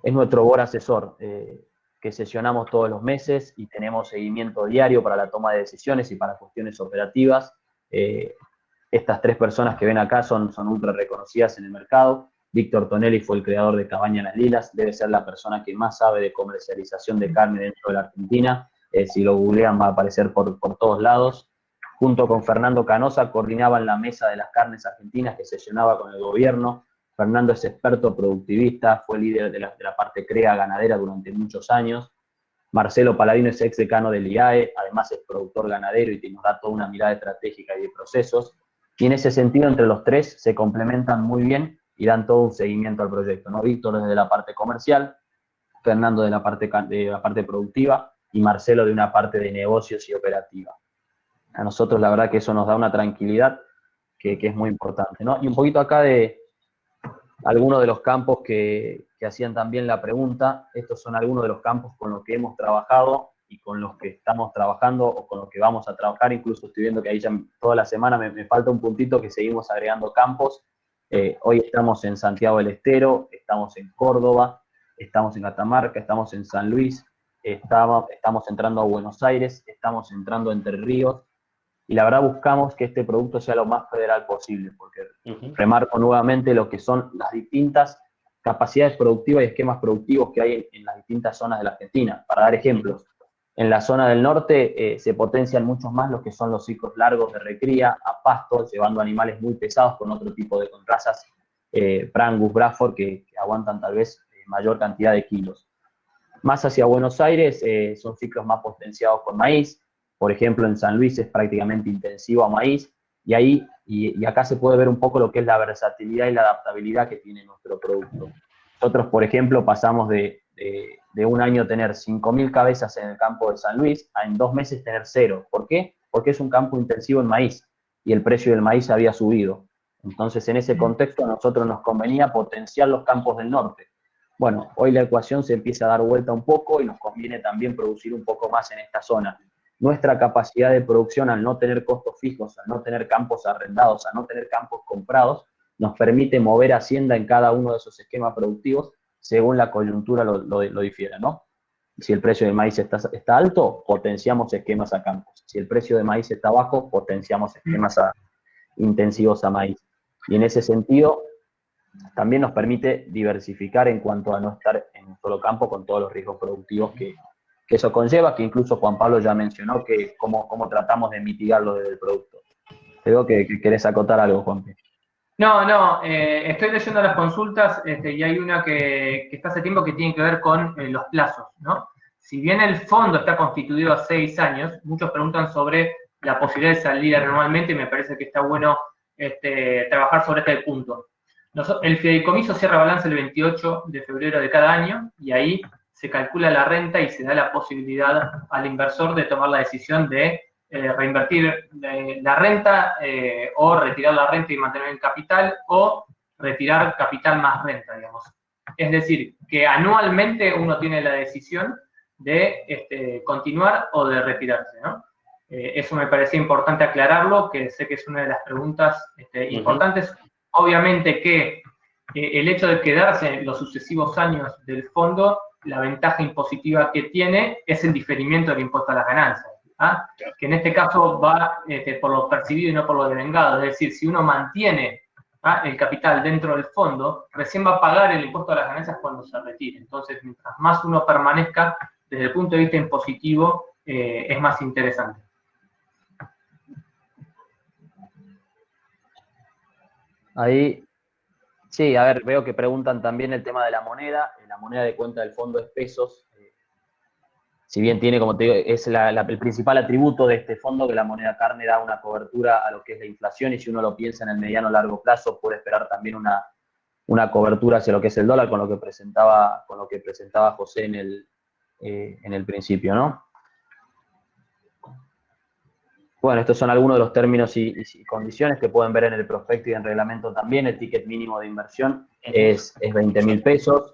es nuestro board asesor, que sesionamos todos los meses y tenemos seguimiento diario para la toma de decisiones y para cuestiones operativas. Estas 3 personas que ven acá son ultra reconocidas en el mercado. Víctor Tonelli fue el creador de Cabaña en las Lilas, debe ser la persona que más sabe de comercialización de carne dentro de la Argentina. Si lo googlean va a aparecer por todos lados. Junto con Fernando Canosa coordinaban la mesa de las carnes argentinas que sesionaba con el gobierno. Fernando es experto productivista, fue líder de la parte CREA ganadera durante muchos años. Marcelo Paladino es ex decano del IAE, además es productor ganadero y nos da toda una mirada estratégica y de procesos. Y en ese sentido, entre los 3 se complementan muy bien y dan todo un seguimiento al proyecto, ¿no? Víctor desde la parte comercial, Fernando de la parte productiva y Marcelo de una parte de negocios y operativa. A nosotros la verdad que eso nos da una tranquilidad que es muy importante, ¿no? Y un poquito acá de algunos de los campos que hacían también la pregunta. Estos son algunos de los campos con los que hemos trabajado y con los que estamos trabajando o con los que vamos a trabajar. Incluso estoy viendo que ahí ya toda la semana me falta un puntito que seguimos agregando campos. Hoy estamos en Santiago del Estero, estamos en Córdoba, estamos en Catamarca, estamos en San Luis, estamos entrando a Buenos Aires, estamos entrando a Entre Ríos, y la verdad buscamos que este producto sea lo más federal posible, porque remarco nuevamente lo que son las distintas capacidades productivas y esquemas productivos que hay en las distintas zonas de la Argentina. Para dar ejemplos, en la zona del norte se potencian mucho más lo que son los ciclos largos de recría a pasto, llevando animales muy pesados con otro tipo de con razas, Brangus, Braford, que aguantan tal vez mayor cantidad de kilos. Más hacia Buenos Aires son ciclos más potenciados con maíz. Por ejemplo, en San Luis es prácticamente intensivo a maíz, y acá se puede ver un poco lo que es la versatilidad y la adaptabilidad que tiene nuestro producto. Nosotros, por ejemplo, pasamos de un año tener 5.000 cabezas en el campo de San Luis a en 2 meses tener 0. ¿Por qué? Porque es un campo intensivo en maíz y el precio del maíz había subido. Entonces, en ese contexto, a nosotros nos convenía potenciar los campos del norte. Bueno, hoy la ecuación se empieza a dar vuelta un poco y nos conviene también producir un poco más en esta zona. Nuestra capacidad de producción, al no tener costos fijos, al no tener campos arrendados, al no tener campos comprados, nos permite mover hacienda en cada uno de esos esquemas productivos según la coyuntura lo difiera, ¿no? Si el precio del maíz está alto, potenciamos esquemas a campos. Si el precio de maíz está bajo, potenciamos esquemas intensivos a maíz. Y en ese sentido, también nos permite diversificar en cuanto a no estar en un solo campo con todos los riesgos productivos que eso conlleva, que incluso Juan Pablo ya mencionó que cómo tratamos de mitigarlo desde el producto. Creo que querés acotar algo, Juanpe. No, estoy leyendo las consultas y hay una que está hace tiempo que tiene que ver con los plazos, ¿no? Si bien el fondo está constituido a 6 años, muchos preguntan sobre la posibilidad de salir anualmente y me parece que está bueno trabajar sobre este punto. El fideicomiso cierra balance el 28 de febrero de cada año y ahí se calcula la renta y se da la posibilidad al inversor de tomar la decisión de reinvertir la renta o retirar la renta y mantener el capital o retirar capital más renta, digamos. Es decir, que anualmente uno tiene la decisión de continuar o de retirarse, ¿no? Eso me parecía importante aclararlo, que sé que es una de las preguntas importantes. Obviamente que el hecho de quedarse en los sucesivos años del fondo, la ventaja impositiva que tiene es el diferimiento del impuesto a las ganancias, ¿ah? Que en este caso va por lo percibido y no por lo devengado. Es decir, si uno mantiene el capital dentro del fondo, recién va a pagar el impuesto a las ganancias cuando se retire. Entonces, mientras más uno permanezca, desde el punto de vista impositivo, es más interesante. Ahí, sí, a ver, veo que preguntan también el tema de la moneda de cuenta del fondo es pesos. Si bien tiene, como te digo, es el principal atributo de este fondo, que la moneda carne da una cobertura a lo que es la inflación, y si uno lo piensa en el mediano o largo plazo, puede esperar también una cobertura hacia lo que es el dólar, con lo que presentaba José en el principio, ¿no? Bueno, estos son algunos de los términos y condiciones que pueden ver en el prospecto y en el reglamento también. El ticket mínimo de inversión es 20.000 pesos.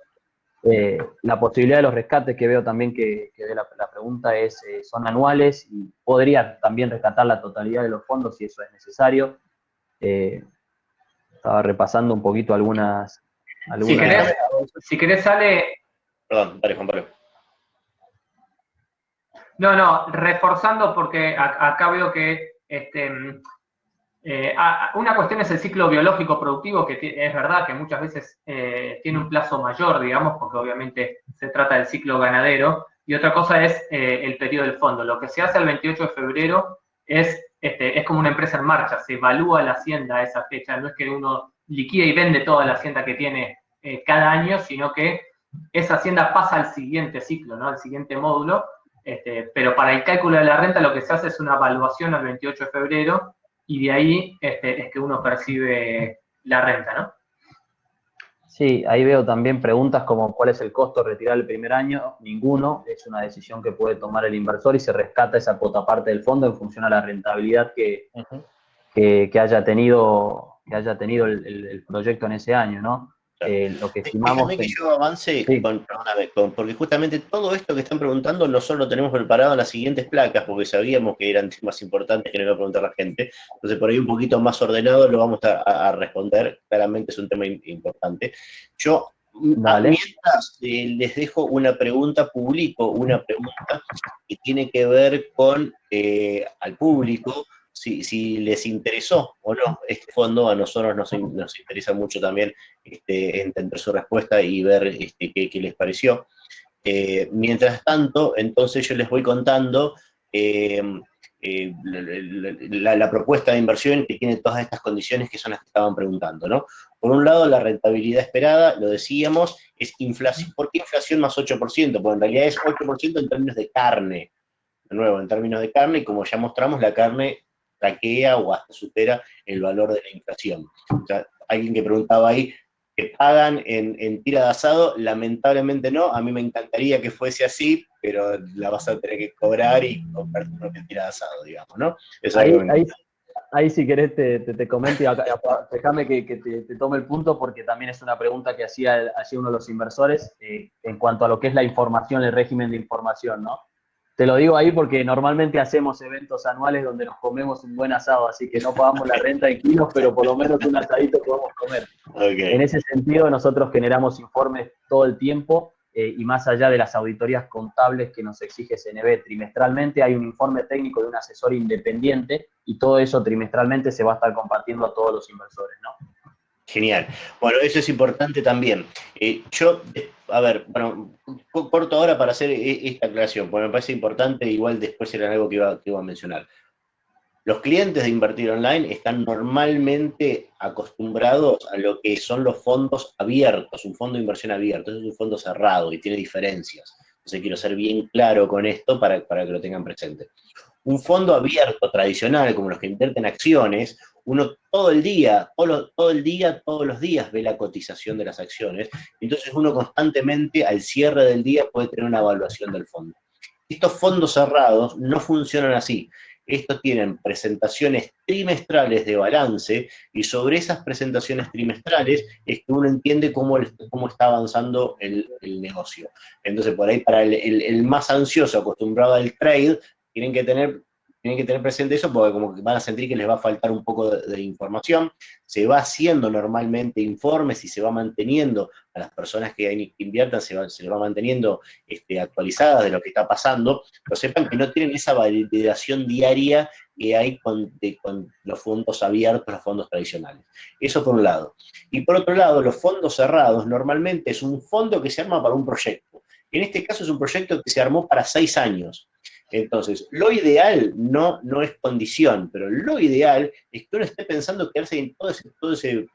La posibilidad de los rescates, que veo también que de la pregunta, son anuales, y podría también rescatar la totalidad de los fondos si eso es necesario. Estaba repasando un poquito algunas. Si querés, sale. Perdón, dale, Juan Pablo. No, reforzando, porque acá veo que una cuestión es el ciclo biológico productivo, que es verdad que muchas veces tiene un plazo mayor, digamos, porque obviamente se trata del ciclo ganadero, y otra cosa es el periodo del fondo. Lo que se hace el 28 de febrero es como una empresa en marcha, se evalúa la hacienda a esa fecha, no es que uno liquida y vende toda la hacienda que tiene cada año, sino que esa hacienda pasa al siguiente ciclo, ¿no? Al siguiente módulo, pero para el cálculo de la renta lo que se hace es una evaluación al 28 de febrero, y de ahí es que uno percibe la renta, ¿no? Sí, ahí veo también preguntas como ¿cuál es el costo de retirar el primer año? Ninguno, es una decisión que puede tomar el inversor y se rescata esa cuota parte del fondo en función a la rentabilidad que haya tenido el proyecto en ese año, ¿no? Lo que estimamos... Déjame que yo avance, sí. porque justamente todo esto que están preguntando nosotros lo tenemos preparado en las siguientes placas, porque sabíamos que eran temas importantes que nos iba a preguntar la gente. Entonces, por ahí un poquito más ordenado lo vamos a responder. Claramente es un tema importante. Yo, mientras les dejo una pregunta, publico una pregunta que tiene que ver con al público si les interesó o no este fondo. A nosotros nos interesa mucho también entender su respuesta y ver qué les pareció. Mientras tanto, entonces yo les voy contando la propuesta de inversión que tiene todas estas condiciones que son las que estaban preguntando, ¿no? Por un lado, la rentabilidad esperada, lo decíamos, es inflación. ¿Por qué inflación más 8%? Porque en realidad es 8% en términos de carne. De nuevo, en términos de carne, y como ya mostramos, la carne traquea o hasta supera el valor de la inflación. O sea, alguien que preguntaba ahí, ¿que pagan en tira de asado? Lamentablemente no, a mí me encantaría que fuese así, pero la vas a tener que cobrar y comprar tu propia tira de asado, digamos, ¿no? Eso es algo que me encanta. Ahí si querés te comento y déjame que te tome el punto porque también es una pregunta que hacía uno de los inversores en cuanto a lo que es la información, el régimen de información, ¿no? Te lo digo ahí porque normalmente hacemos eventos anuales donde nos comemos un buen asado, así que no pagamos la renta en kilos, pero por lo menos un asadito podemos comer. Okay. En ese sentido, nosotros generamos informes todo el tiempo y más allá de las auditorías contables que nos exige CNB trimestralmente, hay un informe técnico de un asesor independiente y todo eso trimestralmente se va a estar compartiendo a todos los inversores, ¿no? Genial. Bueno, eso es importante también. A ver, bueno, corto ahora para hacer esta aclaración, porque me parece importante, igual después era algo que iba a mencionar. Los clientes de Invertir Online están normalmente acostumbrados a lo que son los fondos abiertos, un fondo de inversión abierto, es un fondo cerrado y tiene diferencias. Entonces quiero ser bien claro con esto para que lo tengan presente. Un fondo abierto tradicional, como los que invierten acciones, uno todo el día, todos los días ve la cotización de las acciones, entonces uno constantemente al cierre del día puede tener una evaluación del fondo. Estos fondos cerrados no funcionan así. Estos tienen presentaciones trimestrales de balance y sobre esas presentaciones trimestrales es que uno entiende cómo está avanzando el negocio. Entonces, por ahí para el más ansioso, acostumbrado al trade, tienen que tener presente eso porque como que van a sentir que les va a faltar un poco de información. Se va haciendo normalmente informes y se va manteniendo a las personas que inviertan, se les va manteniendo actualizadas de lo que está pasando, pero sepan que no tienen esa validación diaria que hay con los fondos abiertos, los fondos tradicionales. Eso por un lado. Y por otro lado, los fondos cerrados normalmente es un fondo que se arma para un proyecto. En este caso es un proyecto que se armó para 6 años. Entonces, lo ideal no es condición, pero lo ideal es que uno esté pensando quedarse en todo ese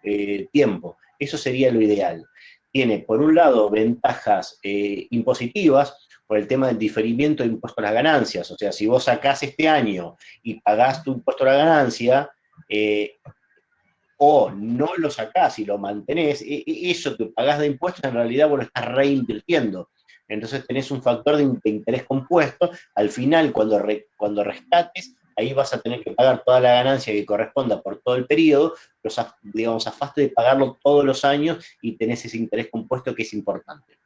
tiempo. Eso sería lo ideal. Tiene, por un lado, ventajas impositivas por el tema del diferimiento de impuesto a las ganancias. O sea, si vos sacás este año y pagás tu impuesto a la ganancia, o no lo sacás y lo mantenés, eso que pagás de impuestos en realidad vos lo estás reinvirtiendo. Entonces tenés un factor de interés compuesto. Al final, cuando rescates, ahí vas a tener que pagar toda la ganancia que corresponda por todo el periodo, digamos, zafaste de pagarlo todos los años y tenés ese interés compuesto que es importante.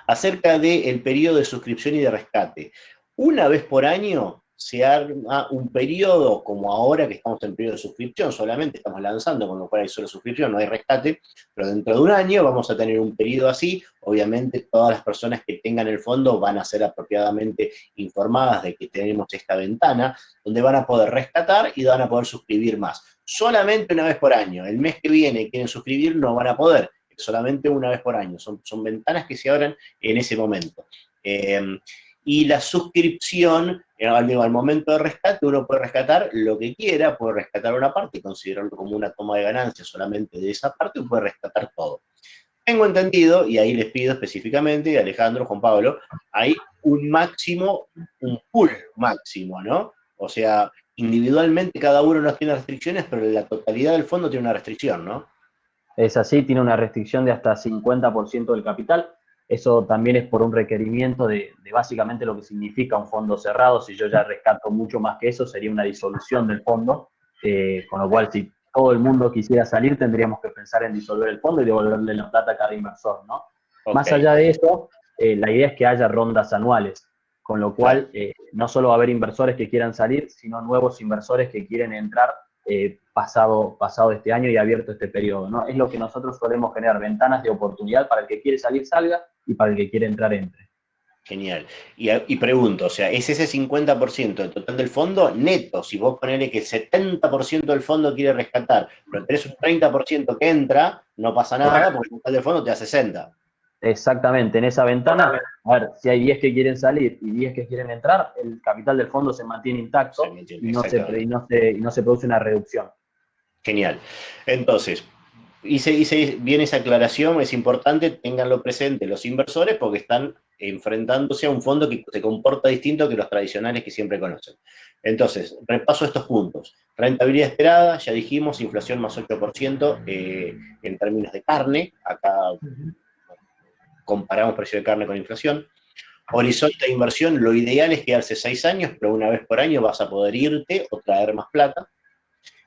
Acerca del periodo de suscripción y de rescate. Una vez por año se arma un periodo, como ahora que estamos en periodo de suscripción, solamente estamos lanzando, con lo cual hay solo suscripción, no hay rescate, pero dentro de un año vamos a tener un periodo así. Obviamente todas las personas que tengan el fondo van a ser apropiadamente informadas de que tenemos esta ventana, donde van a poder rescatar y van a poder suscribir más. Solamente una vez por año. El mes que viene quieren suscribir, no van a poder. Solamente una vez por año. Son ventanas que se abren en ese momento. Y la suscripción, al momento de rescate, uno puede rescatar lo que quiera, puede rescatar una parte y considerarlo como una toma de ganancias solamente de esa parte, o puede rescatar todo. Tengo entendido, y ahí les pido específicamente, Alejandro, Juan Pablo, hay un máximo, un pool máximo, ¿no? O sea, individualmente cada uno no tiene restricciones, pero la totalidad del fondo tiene una restricción, ¿no? Es así, tiene una restricción de hasta 50% del capital. Eso también es por un requerimiento de básicamente lo que significa un fondo cerrado. Si yo ya rescato mucho más que eso, sería una disolución del fondo. Con lo cual, si todo el mundo quisiera salir, tendríamos que pensar en disolver el fondo y devolverle la plata a cada inversor, ¿no? Okay. Más allá de eso, la idea es que haya rondas anuales. Con lo cual, no solo va a haber inversores que quieran salir, sino nuevos inversores que quieren entrar pasado este año y abierto este periodo, ¿no? Es lo que nosotros solemos generar, ventanas de oportunidad para el que quiere salir, salga, y para el que quiere entrar, entre. Genial. Y pregunto, o sea, ¿es ese 50% del total del fondo neto? Si vos ponele que el 70% del fondo quiere rescatar, pero tenés un 30% que entra, no pasa nada Correcto. porque el total del fondo te da 60. Exactamente, en esa ventana, a ver, si hay 10 que quieren salir y 10 que quieren entrar, el capital del fondo se mantiene Se intacto me entiende, y exactamente. no se produce una reducción. Genial. Entonces, hice bien esa aclaración, es importante, ténganlo presente los inversores porque están enfrentándose a un fondo que se comporta distinto que los tradicionales que siempre conocen. Entonces, repaso estos puntos. Rentabilidad esperada, ya dijimos, inflación más 8% en términos de carne. Acá comparamos precio de carne con inflación. Horizonte de inversión, lo ideal es quedarse 6 años, pero una vez por año vas a poder irte o traer más plata.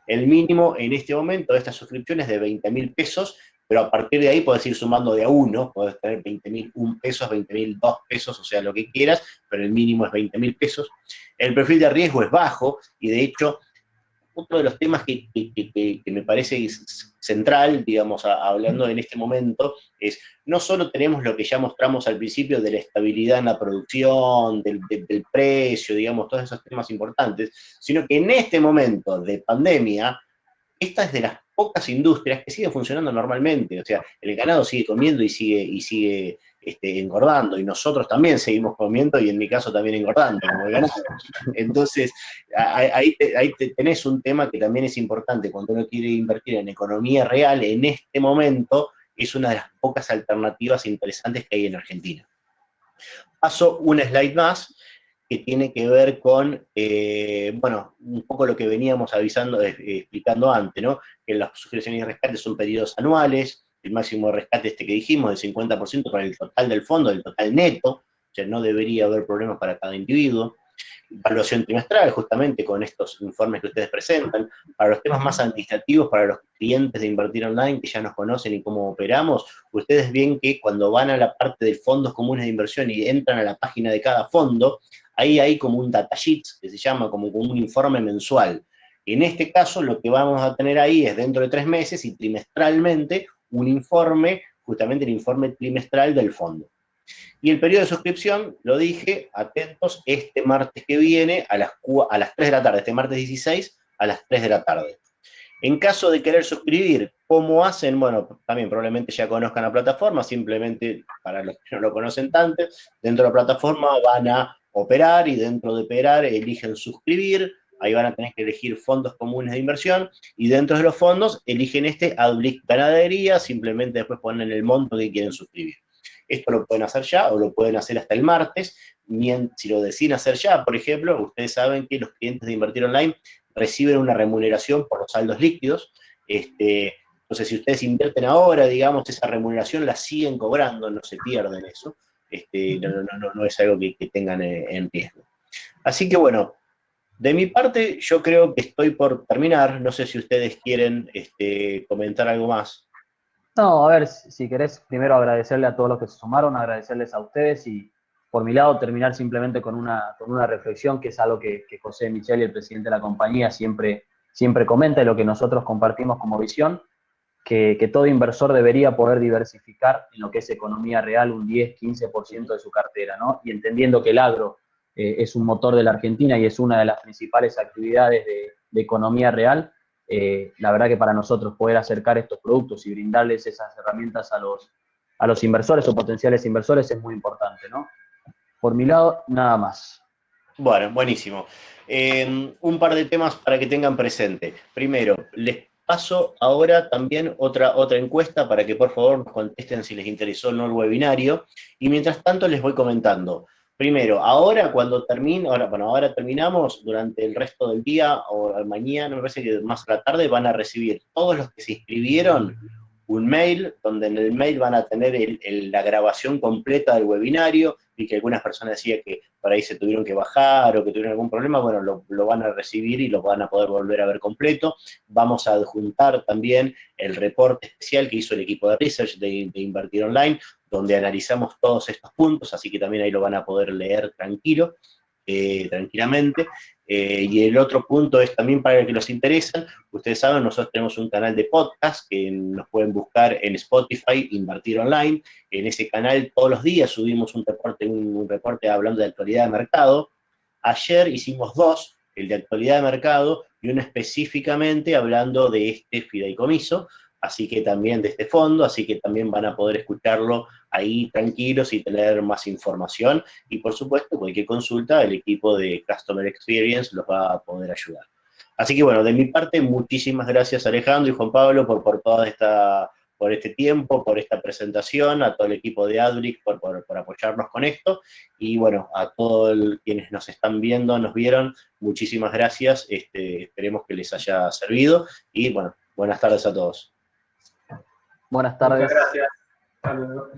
El mínimo en este momento de estas suscripciones es de 20.000 pesos, pero a partir de ahí puedes ir sumando de a uno, puedes tener 20.001 pesos, 20.002 pesos, o sea, lo que quieras, pero el mínimo es 20.000 pesos. El perfil de riesgo es bajo y de hecho otro de los temas que me parece central, digamos, hablando en este momento, es no solo tenemos lo que ya mostramos al principio de la estabilidad en la producción, del precio, digamos, todos esos temas importantes, sino que en este momento de pandemia, esta es de las pocas industrias que sigue funcionando normalmente. O sea, el ganado sigue comiendo y sigue engordando, y nosotros también seguimos comiendo, y en mi caso también engordando, como el ganado. Entonces, ahí tenés un tema que también es importante cuando uno quiere invertir en economía real. En este momento es una de las pocas alternativas interesantes que hay en Argentina. Paso un slide más que tiene que ver con, bueno, un poco lo que veníamos avisando, explicando antes, ¿no? Que las suscripciones y rescates son pedidos anuales, el máximo de rescate que dijimos, del 50% para el total del fondo, el total neto, o sea, no debería haber problemas para cada individuo. Evaluación trimestral, justamente con estos informes que ustedes presentan. Para los temas más administrativos, para los clientes de Invertir Online que ya nos conocen y cómo operamos, ustedes ven que cuando van a la parte de fondos comunes de inversión y entran a la página de cada fondo, ahí hay como un data sheet, que se llama como un informe mensual. En este caso, lo que vamos a tener ahí es dentro de 3 meses y trimestralmente un informe, justamente el informe trimestral del fondo. Y el periodo de suscripción, lo dije, atentos, este martes que viene a las 3 de la tarde, este martes 16 a las 3 de la tarde. En caso de querer suscribir, ¿cómo hacen? Bueno, también probablemente ya conozcan la plataforma, simplemente para los que no lo conocen tanto, dentro de la plataforma van a operar y dentro de operar eligen suscribir, ahí van a tener que elegir fondos comunes de inversión y dentro de los fondos eligen Adblick Ganadería, simplemente después ponen el monto que quieren suscribir. Esto lo pueden hacer ya o lo pueden hacer hasta el martes. Si lo deciden hacer ya, por ejemplo, ustedes saben que los clientes de Invertir Online reciben una remuneración por los saldos líquidos. Entonces, si ustedes invierten ahora, digamos, esa remuneración la siguen cobrando, no se pierden eso. No es algo que tengan en riesgo. Así que bueno, de mi parte, yo creo que estoy por terminar. No sé si ustedes quieren comentar algo más. No, a ver, si querés, primero agradecerle a todos los que se sumaron, agradecerles a ustedes y por mi lado terminar simplemente con una reflexión que es algo que José Michel, el presidente de la compañía, siempre comenta y lo que nosotros compartimos como visión, que todo inversor debería poder diversificar en lo que es economía real un 10-15% de su cartera, ¿no? Y entendiendo que el agro es un motor de la Argentina y es una de las principales actividades de economía real, la verdad que para nosotros poder acercar estos productos y brindarles esas herramientas a los inversores o potenciales inversores es muy importante, ¿no? Por mi lado, nada más. Bueno, buenísimo. Un par de temas para que tengan presente. Primero, les paso ahora también otra encuesta para que por favor nos contesten si les interesó o no el webinario. Y mientras tanto les voy comentando. Primero, ahora cuando termine, ahora terminamos, durante el resto del día o mañana, me parece que más a la tarde, van a recibir todos los que se inscribieron un mail, donde en el mail van a tener la grabación completa del webinario, y que algunas personas decían que por ahí se tuvieron que bajar o que tuvieron algún problema, bueno, lo van a recibir y lo van a poder volver a ver completo. Vamos a adjuntar también el reporte especial que hizo el equipo de research de Invertir Online, donde analizamos todos estos puntos, así que también ahí lo van a poder leer tranquilamente. Y el otro punto es también para que los interesan, ustedes saben, nosotros tenemos un canal de podcast que nos pueden buscar en Spotify, Invertir Online. En ese canal todos los días subimos un reporte hablando de actualidad de mercado. Ayer hicimos dos, el de actualidad de mercado y uno específicamente hablando de este fideicomiso, así que también de este fondo, así que también van a poder escucharlo ahí tranquilos y tener más información. Y por supuesto, cualquier consulta, el equipo de Customer Experience los va a poder ayudar. Así que bueno, de mi parte, muchísimas gracias Alejandro y Juan Pablo por este tiempo, por esta presentación, a todo el equipo de Adblick por apoyarnos con esto, y bueno, a todos quienes nos están viendo, nos vieron, muchísimas gracias, esperemos que les haya servido, y bueno, buenas tardes a todos. Buenas tardes. Muchas gracias. Hasta luego.